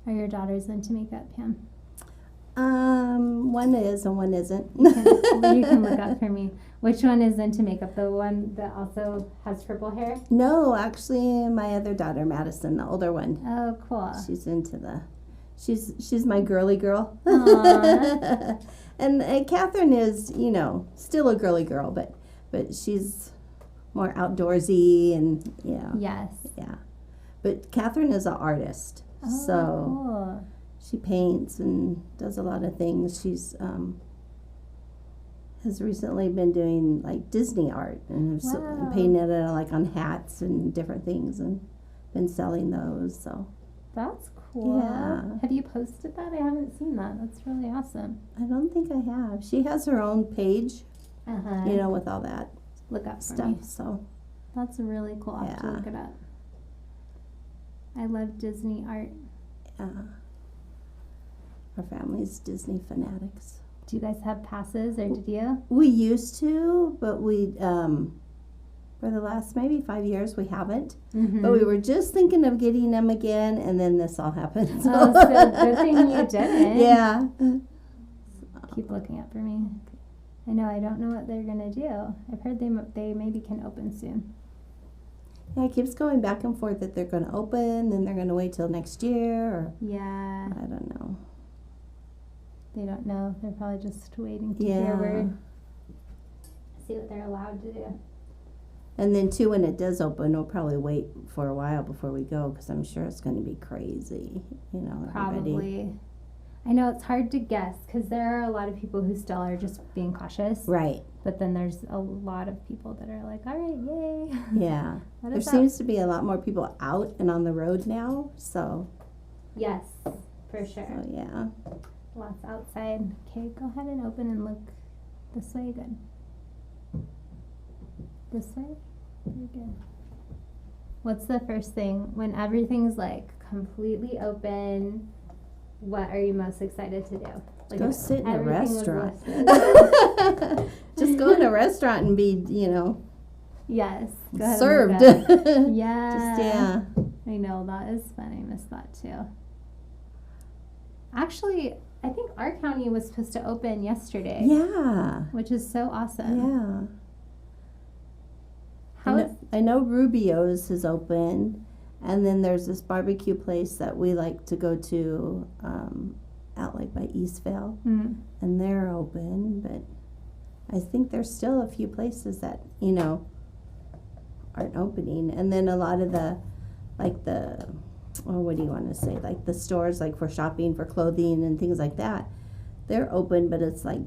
Are your daughters into makeup, Pam? One is and one isn't. You can look up for me. Which one is into makeup? The one that also has purple hair? No, actually, my other daughter, Madison, the older one. Oh, cool. She's into the. She's my girly girl. And Catherine is, you know, still a girly girl, but she's more outdoorsy and Yes. Yeah. But Catherine is an artist, so cool. She paints and does a lot of things. She's has recently been doing like Disney art and painted it like on hats and different things and been selling those. So that's cool. Yeah. Have you posted that? I haven't seen that. That's really awesome. I don't think I have. She has her own page, Uh-huh. you know, with all that Look up for stuff. me. So That's really cool. I'll have to Yeah. look it up. I love Disney art. yeah, our family's Disney fanatics. Do you guys have passes or did you? We used to, but we for the last maybe 5 years we haven't. Mm-hmm. But we were just thinking of getting them again, and then this all happened. Oh, so good thing you didn't. Yeah. Keep looking up for me. I know. I don't know what they're gonna do. I've heard they maybe can open soon. Yeah, it keeps going back and forth that they're going to open, then they're going to wait till next year, or Yeah. I don't know. They don't know. They're probably just waiting to Yeah. hear word. See what they're allowed to do. And then too, when it does open, we'll probably wait for a while before we go, because I'm sure it's going to be crazy. You know, everybody. Probably. I know it's hard to guess because there are a lot of people who still are just being cautious. Right. But then there's a lot of people that are like, all right, yay. Yeah. Let There us out. seems to be a lot more people out and on the road now, so. Yes, for sure. So yeah. Lots outside. Okay, go ahead and open and look this way. Good. This way? Very good. What's the first thing when everything's like completely open? What are you most excited to do? Like Go if sit in a everything was restaurant. lifted. Just go in a restaurant and be, you know, Yes. Go ahead served. And look up. Yeah. Just, yeah. I know, that is fun. I missed that too. Actually, I think our county was supposed to open yesterday. Yeah. Which is so awesome. Yeah. How I know Rubio's has opened, and then there's this barbecue place that we like to go to out like by Eastvale, and they're open, but I think there's still a few places that, you know, aren't opening. And then a lot of the, like the what do you want to say? Like the stores, like for shopping, for clothing and things like that, they're open, but it's like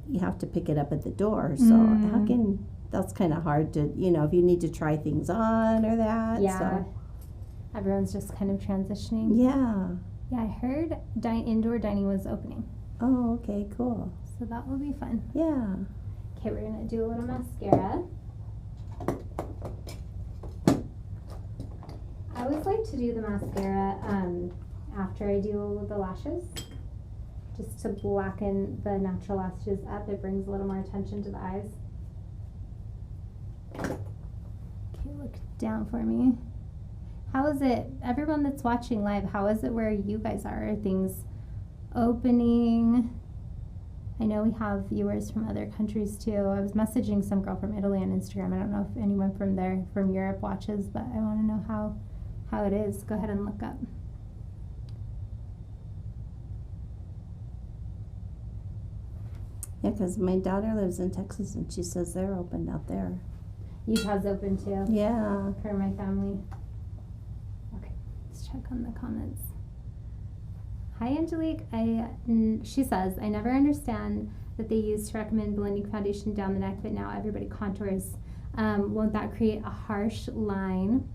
you have to pick it up at the door. So how can, that's kind of hard to, you know, if you need to try things on or that. Yeah. So. Everyone's just kind of transitioning. Yeah. Yeah, I heard indoor dining was opening. Oh, okay, cool. So that will be fun. Yeah. Okay, we're going to do a little mascara. I always like to do the mascara after I do the lashes, just to blacken the natural lashes up. It brings a little more attention to the eyes. Okay, look down for me. How is it, everyone that's watching live, how is it where you guys are? Are things opening? I know we have viewers from other countries too. I was messaging some girl from Italy on Instagram. I don't know if anyone from there, from Europe, watches, but I want to know how it is. Go ahead and look up. Yeah, because my daughter lives in Texas and she says they're open out there. Utah's open too. Yeah. For my family. Okay, let's check on the comments. Hi Angelique. She says, I never understand that they used to recommend blending foundation down the neck, but now everybody contours. Won't that create a harsh line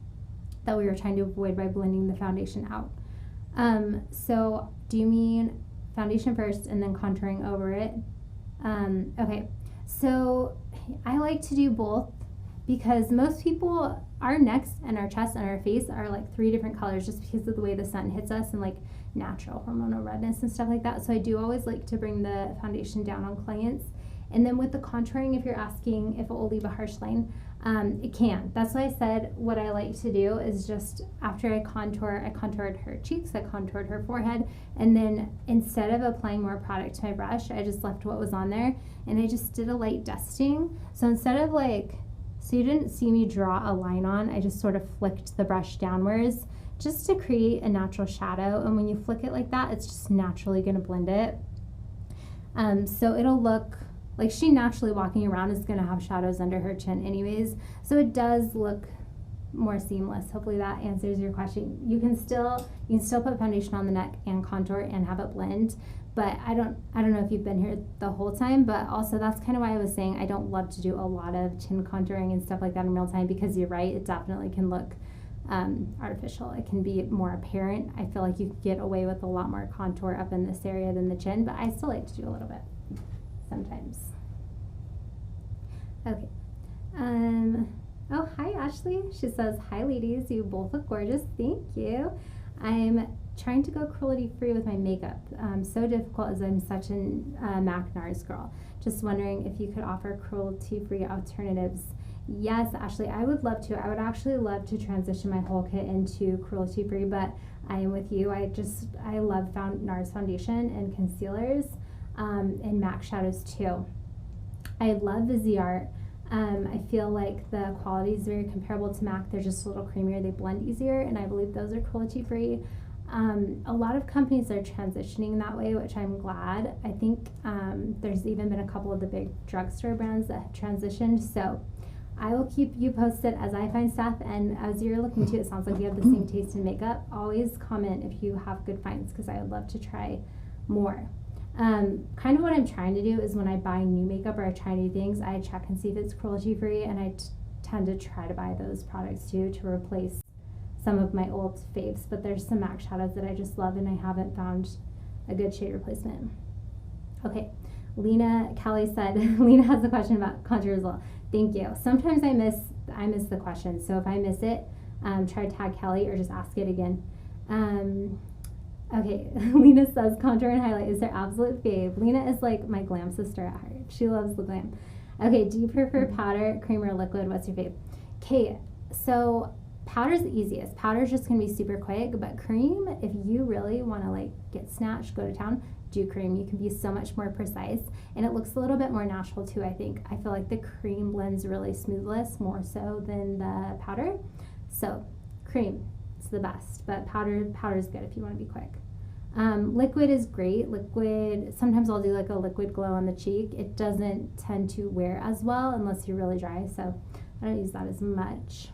that we were trying to avoid by blending the foundation out? So do you mean foundation first and then contouring over it? Okay, so I like to do both because most people, our necks and our chest and our face are like 3 different colors just because of the way the sun hits us and like natural hormonal redness and stuff like that. So I do always like to bring the foundation down on clients. And then with the contouring, if you're asking if it will leave a harsh line, it can. That's why I said what I like to do is just after I contoured her cheeks, I contoured her forehead, and then instead of applying more product to my brush, I just left what was on there and I just did a light dusting. So instead of so you didn't see me draw a line on, I just sort of flicked the brush downwards just to create a natural shadow. And when you flick it like that, it's just naturally going to blend it. So it'll look like she naturally walking around is going to have shadows under her chin anyways. So it does look more seamless. Hopefully that answers your question. You can still put foundation on the neck and contour and have it blend. But I don't know if you've been here the whole time, but also that's kind of why I was saying I don't love to do a lot of chin contouring and stuff like that in real time, because you're right, it definitely can look artificial. It can be more apparent. I feel like you could get away with a lot more contour up in this area than the chin, but I still like to do a little bit sometimes. Okay. Oh, hi Ashley. She says, hi ladies, you both look gorgeous. Thank you. I'm trying to go cruelty free with my makeup. So difficult as I'm such a MAC NARS girl. Just wondering if you could offer cruelty free alternatives. Yes, Ashley, I would love to. I would actually love to transition my whole kit into cruelty free, but I am with you. I love NARS foundation and concealers and MAC shadows too. I love Viseart. I feel like the quality is very comparable to MAC. They're just a little creamier. They blend easier, and I believe those are cruelty free. A lot of companies are transitioning that way, which I'm glad. I think there's even been a couple of the big drugstore brands that have transitioned. So I will keep you posted as I find stuff, and as you're looking to, it sounds like you have the same taste in makeup. Always comment if you have good finds, because I would love to try more. Kind of what I'm trying to do is when I buy new makeup or I try new things, I check and see if it's cruelty free, and I tend to try to buy those products too to replace some of my old faves. But there's some MAC shadows that I just love, and I haven't found a good shade replacement. Okay, Lena Kelly said, Lena has a question about contour as well. Thank you. Sometimes I miss the question, so if I miss it, try to tag Kelly or just ask it again. Okay, Lena says contour and highlight is her absolute fave. Lena is like my glam sister at heart. She loves the glam. Okay, do you prefer powder, cream, or liquid? What's your fave? Okay, so powder's the easiest. Powder's just gonna be super quick, but cream, if you really wanna like get snatched, go to town, do cream. You can be so much more precise, and it looks a little bit more natural too, I think. I feel like the cream blends really smoothness more so than the powder. So cream, it's the best, but powder's good if you want to be quick. Liquid is great. Liquid, sometimes I'll do like a liquid glow on the cheek. It doesn't tend to wear as well unless you're really dry, so I don't use that as much.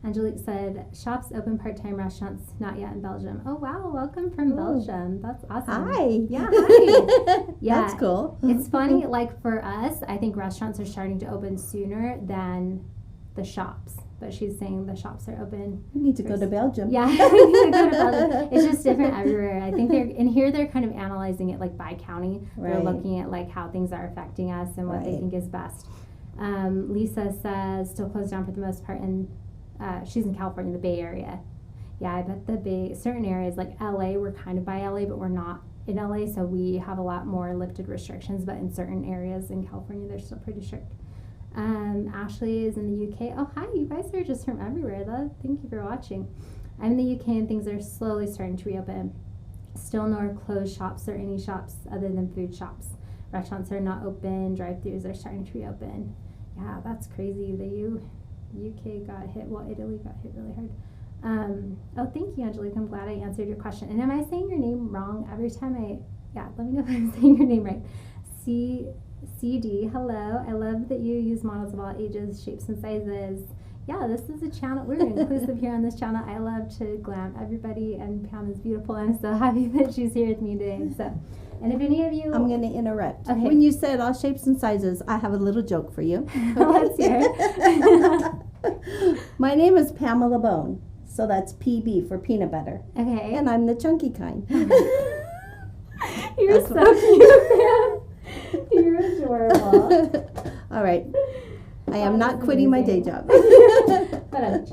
Angelique said, shops open part-time, restaurants not yet in Belgium. Oh, wow. Welcome from Belgium. That's awesome. Hi. Yeah, hi. Yeah. That's cool. It's funny, like for us, I think restaurants are starting to open sooner than the shops. But she's saying the shops are open. We need to go to Belgium. Yeah, we need to go to Belgium. It's just different everywhere. I think they're kind of analyzing it like by county. Right. They're looking at like how things are affecting us and what they think is best. Lisa says still closed down for the most part, and she's in California, the Bay Area. Yeah, I bet the Bay, certain areas like LA, we're kind of by LA, but we're not in LA, so we have a lot more lifted restrictions. But in certain areas in California, they're still pretty strict. Ashley is in the UK. Oh, hi, you guys are just from everywhere. Thank you for watching. I'm in the UK and things are slowly starting to reopen. Still no closed shops or any shops other than food shops. Restaurants are not open. Drive-thrus are starting to reopen. Yeah, that's crazy. The UK got hit. Well, Italy got hit really hard. Oh, thank you, Angelique. I'm glad I answered your question. And am I saying your name wrong every time let me know if I'm saying your name right. CD, hello. I love that you use models of all ages, shapes, and sizes. Yeah, this is a channel. We're inclusive here on this channel. I love to glam everybody, and Pam is beautiful. I'm so happy that she's here with me today. So, and if any of you... I'm going to interrupt. Okay. When you said all shapes and sizes, I have a little joke for you. Let's hear it. My name is Pamela Bone, so that's PB for peanut butter. Okay. And I'm the chunky kind. You're so cute, Pam. You're adorable. All right. I am not quitting my day job. But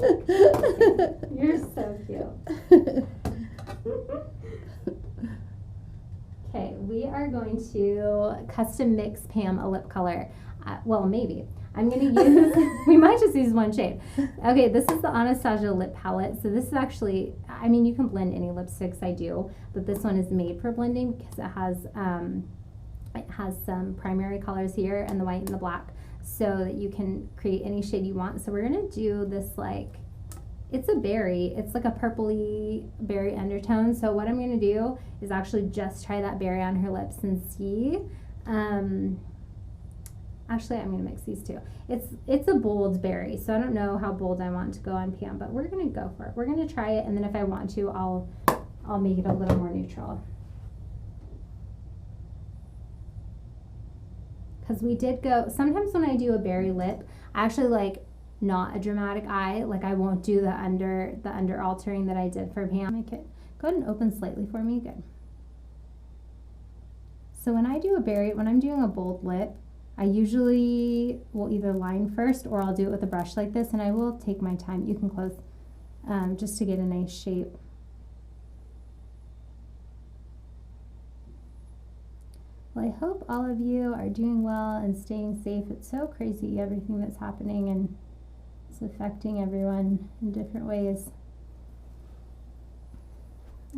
you're so cute. Okay, we are going to custom mix Pam a lip color. Well, maybe. I'm going to use, we might just use one shade. Okay, this is the Anastasia lip palette. So this is actually, I mean, you can blend any lipsticks, I do, but this one is made for blending because it has some primary colors here and the white and the black, so that you can create any shade you want. So we're going to do this, like, it's a berry. It's like a purpley berry undertone. So what I'm going to do is actually just try that berry on her lips and see. Actually, I'm going to mix these two. It's a bold berry, so I don't know how bold I want to go on Pam, but we're going to go for it. We're going to try it, and then if I want to, I'll make it a little more neutral. Because we did go, sometimes when I do a berry lip, I actually like not a dramatic eye. Like I won't do the under altering that I did for Pam. Make it, go ahead and open slightly for me. Good. So when I do a berry, when I'm doing a bold lip, I usually will either line first or I'll do it with a brush like this, and I will take my time. You can close just to get a nice shape. Well, I hope all of you are doing well and staying safe. It's so crazy, everything that's happening, and it's affecting everyone in different ways.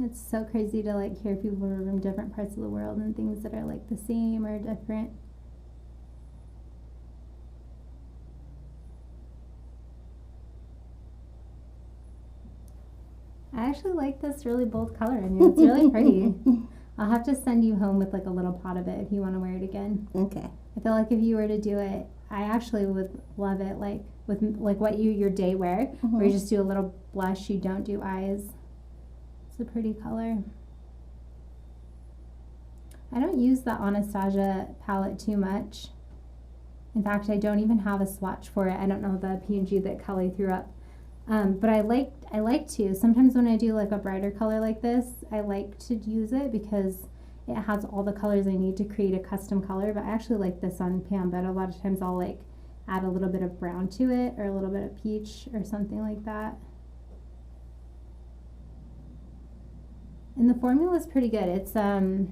It's so crazy to like hear people from different parts of the world and things that are like the same or different. I actually like this really bold color in you. It's really pretty. I'll have to send you home with like a little pot of it if you want to wear it again. Okay. I feel like if you were to do it, I actually would love it like with like what your day wear, where you just do a little blush, you don't do eyes. It's a pretty color. I don't use the Anastasia palette too much. In fact, I don't even have a swatch for it. I don't know the P&G that Kelly threw up. But I like to. Sometimes when I do like a brighter color like this, I like to use it because it has all the colors I need to create a custom color. But I actually like this on Pam, but a lot of times I'll like add a little bit of brown to it or a little bit of peach or something like that. And the formula is pretty good. It's a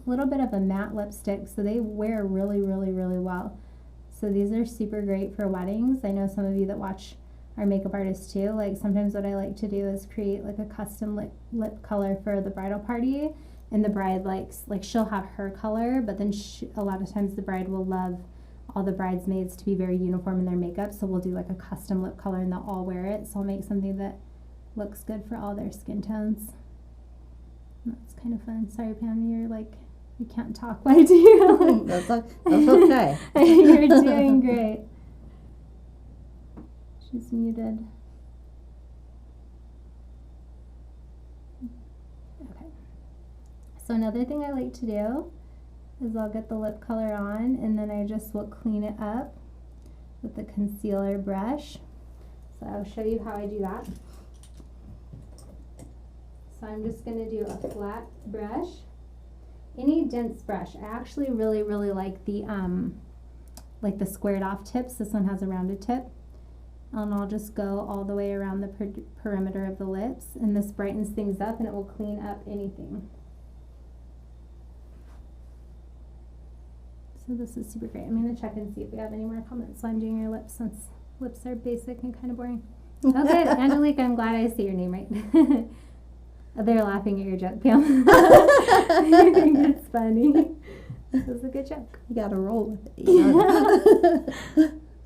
little bit of a matte lipstick, so they wear really, really, really well. So these are super great for weddings. I know some of you that watch our makeup artists too. Like sometimes what I like to do is create like a custom lip color for the bridal party, and the bride like she'll have her color, but then a lot of times the bride will love all the bridesmaids to be very uniform in their makeup, so we'll do like a custom lip color and they'll all wear it. So I'll make something that looks good for all their skin tones. That's kind of fun. Sorry, Pam, you're like, you can't talk. Why do you? That's okay. You're doing great. She's muted. Okay. So another thing I like to do is I'll get the lip color on and then I just will clean it up with the concealer brush. So I'll show you how I do that. So I'm just going to do a flat brush. Any dense brush. I actually really like the squared off tips. This one has a rounded tip. And I'll just go all the way around the perimeter of the lips, and this brightens things up and it will clean up anything. So this is super great. I'm going to check and see if we have any more comments on doing your lips, since lips are basic and kind of boring. Oh good, Angelique, I'm glad I say your name right. They're laughing at your joke, Pam. I think it's funny. This is a good joke. You gotta roll with it. You know?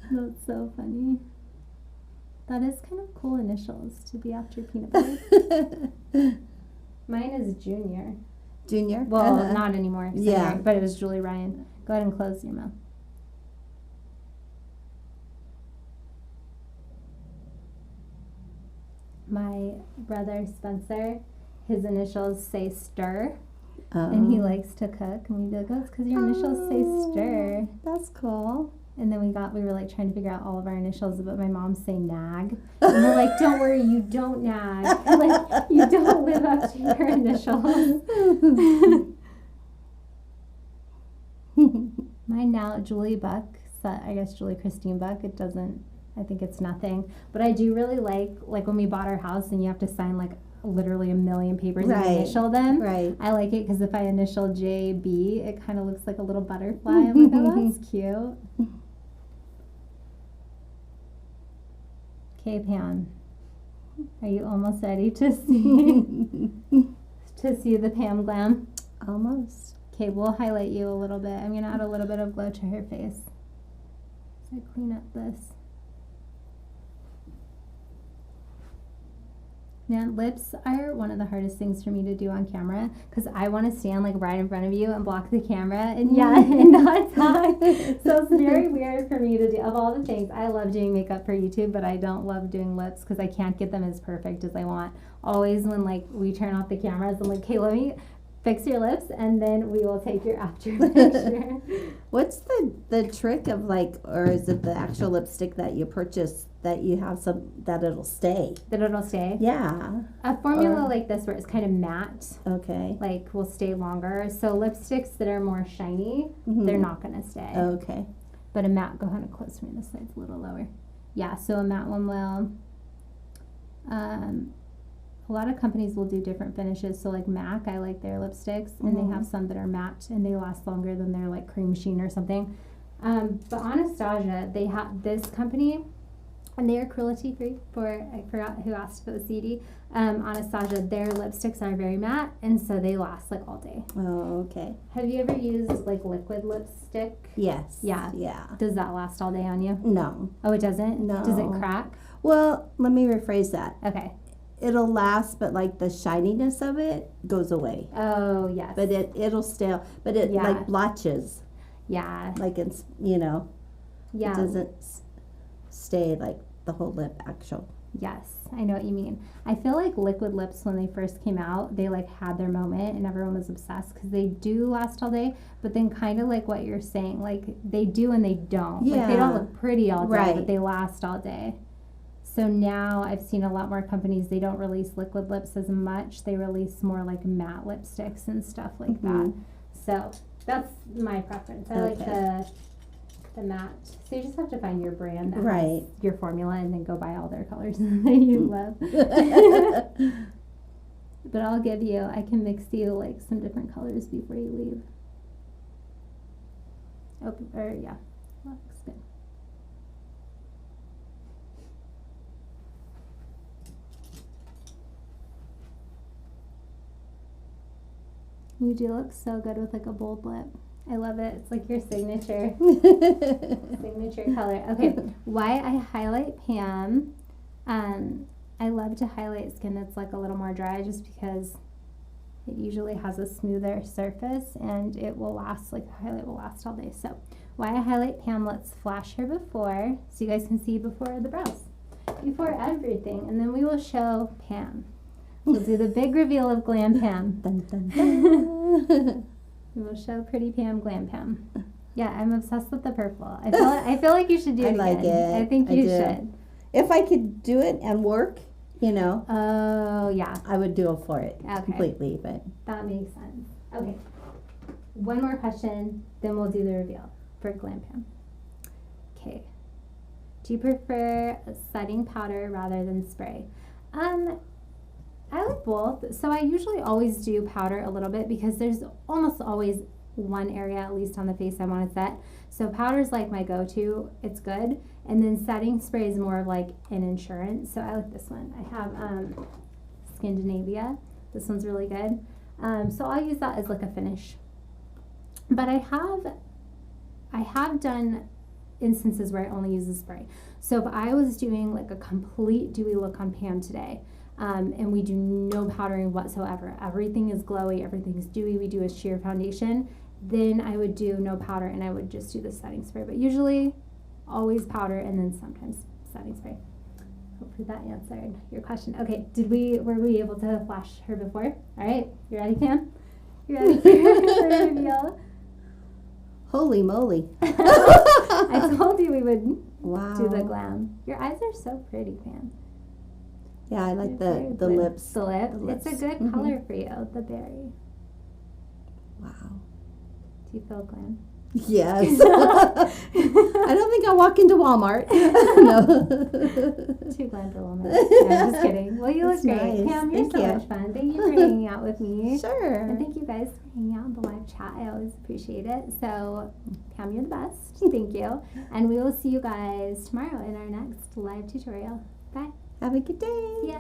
That's so funny. That is kind of cool initials to be after peanut butter. Mine is Junior. Junior? Well, not anymore. Yeah. But it was Julie Ryan. Go ahead and close your mouth. My brother Spencer, his initials say Stir. And he likes to cook, and we'd be like, oh, it's because your initials say Stir. That's cool. And then we were like trying to figure out all of our initials, but my mom say Nag. And we're like, don't worry, you don't nag. Like, you don't live up to your initials. Mine now, Julie Buck, so I guess Julie Christine Buck. It doesn't, I think it's nothing. But I do really like when we bought our house and you have to sign like literally a million papers and initial them. Right. I like it because if I initial JB, it kind of looks like a little butterfly. I'm like, oh, that's cute. Okay, Pam, are you almost ready to see the Pam Glam? Almost. Okay, we'll highlight you a little bit. I'm gonna add a little bit of glow to her face. So I clean up this. Man, lips are one of the hardest things for me to do on camera because I want to stand like right in front of you and block the camera and and not talk. So it's very weird for me to do. Of all the things, I love doing makeup for YouTube, but I don't love doing lips because I can't get them as perfect as I want. Always when like we turn off the cameras, I'm like, okay, let me fix your lips and then we will take your after picture. What's the trick of like, or is it the actual lipstick that you purchase that you have some that it'll stay? That it'll stay? Yeah. A formula like this where it's kind of matte, okay, like will stay longer. So lipsticks that are more shiny, they're not going to stay. Okay. But a matte, go ahead and close for me. This side's a little lower. Yeah, so a matte one will. A lot of companies will do different finishes. So like MAC, I like their lipsticks, and they have some that are matte and they last longer than their like cream sheen or something. But Anastasia, they have this company, and they are cruelty free. I forgot who asked if it was CD. Anastasia, their lipsticks are very matte, and so they last like all day. Oh, okay. Have you ever used like liquid lipstick? Yes. Yeah. Yeah. Does that last all day on you? No. Oh, it doesn't? No. Does it crack? Well, let me rephrase that. Okay. It'll last, but like the shininess of it goes away. Oh, yes. But it'll stay, but it like blotches. Yeah. Like it's, you know. Yeah. It doesn't stay like the whole lip actual. Yes, I know what you mean. I feel like liquid lips, when they first came out, they like had their moment and everyone was obsessed because they do last all day, but then kind of like what you're saying, like they do and they don't. Yeah. Like they don't look pretty all day, right. But they last all day. So now I've seen a lot more companies, they don't release liquid lips as much. They release more like matte lipsticks and stuff like that. So that's my preference. I like the matte. So you just have to find your brand that has your formula and then go buy all their colors that you love. But I can mix you like some different colors before you leave. Looks good. You do look so good with like a bold lip. I love it. It's like your signature color. Okay, why I highlight Pam. I love to highlight skin that's like a little more dry just because it usually has a smoother surface and it will last, like the highlight will last all day. So why I highlight Pam, let's flash her before so you guys can see before the brows. before everything, and then we will show Pam. We'll do the big reveal of Glam Pam. Dun, dun, dun. We will show pretty Pam, Glam Pam. Yeah, I'm obsessed with the purple. I feel like you should do it I like again. it. I think you do. should. If I could do it and work, Oh, yeah. I would do it for it Okay. completely. But That makes sense. Okay. One more question, then we'll do the reveal for Glam Pam. Okay. Do you prefer setting powder rather than spray? I like both. So I usually always do powder a little bit because there's almost always one area, at least on the face, I want to set. So powder's like my go-to. It's good. And then setting spray is more of like an insurance. So I like this one. I have Scandinavia. This one's really good. So I'll use that as like a finish. But I have done instances where I only use the spray. So if I was doing like a complete dewy look on Pam today, and we do no powdering whatsoever, everything is glowy, everything is dewy, we do a sheer foundation, then I would do no powder and I would just do the setting spray. But usually always powder and then sometimes setting spray. Hopefully that answered your question. Okay, were we able to flash her before? All right, you ready, Pam? You ready for the reveal? holy moly! I told you we would Wow. do the glam. Your eyes are so pretty, Pam. Yeah, I like You're the very lips. The lip. The lips. It's a good Mhm. color for you, the berry. Wow. Do you feel glam? Yes. I don't think I'll walk into Walmart. No. Too glam for woman. No, I'm just kidding. Well, you look That's great. nice. Pam, you're Thank so you. much fun. Thank you for hanging out with me. Sure. And thank you guys for hanging out in the live chat. I always appreciate it. So, Pam, you're the best. Thank you. And we will see you guys tomorrow in our next live tutorial. Bye. Have a good day. See ya.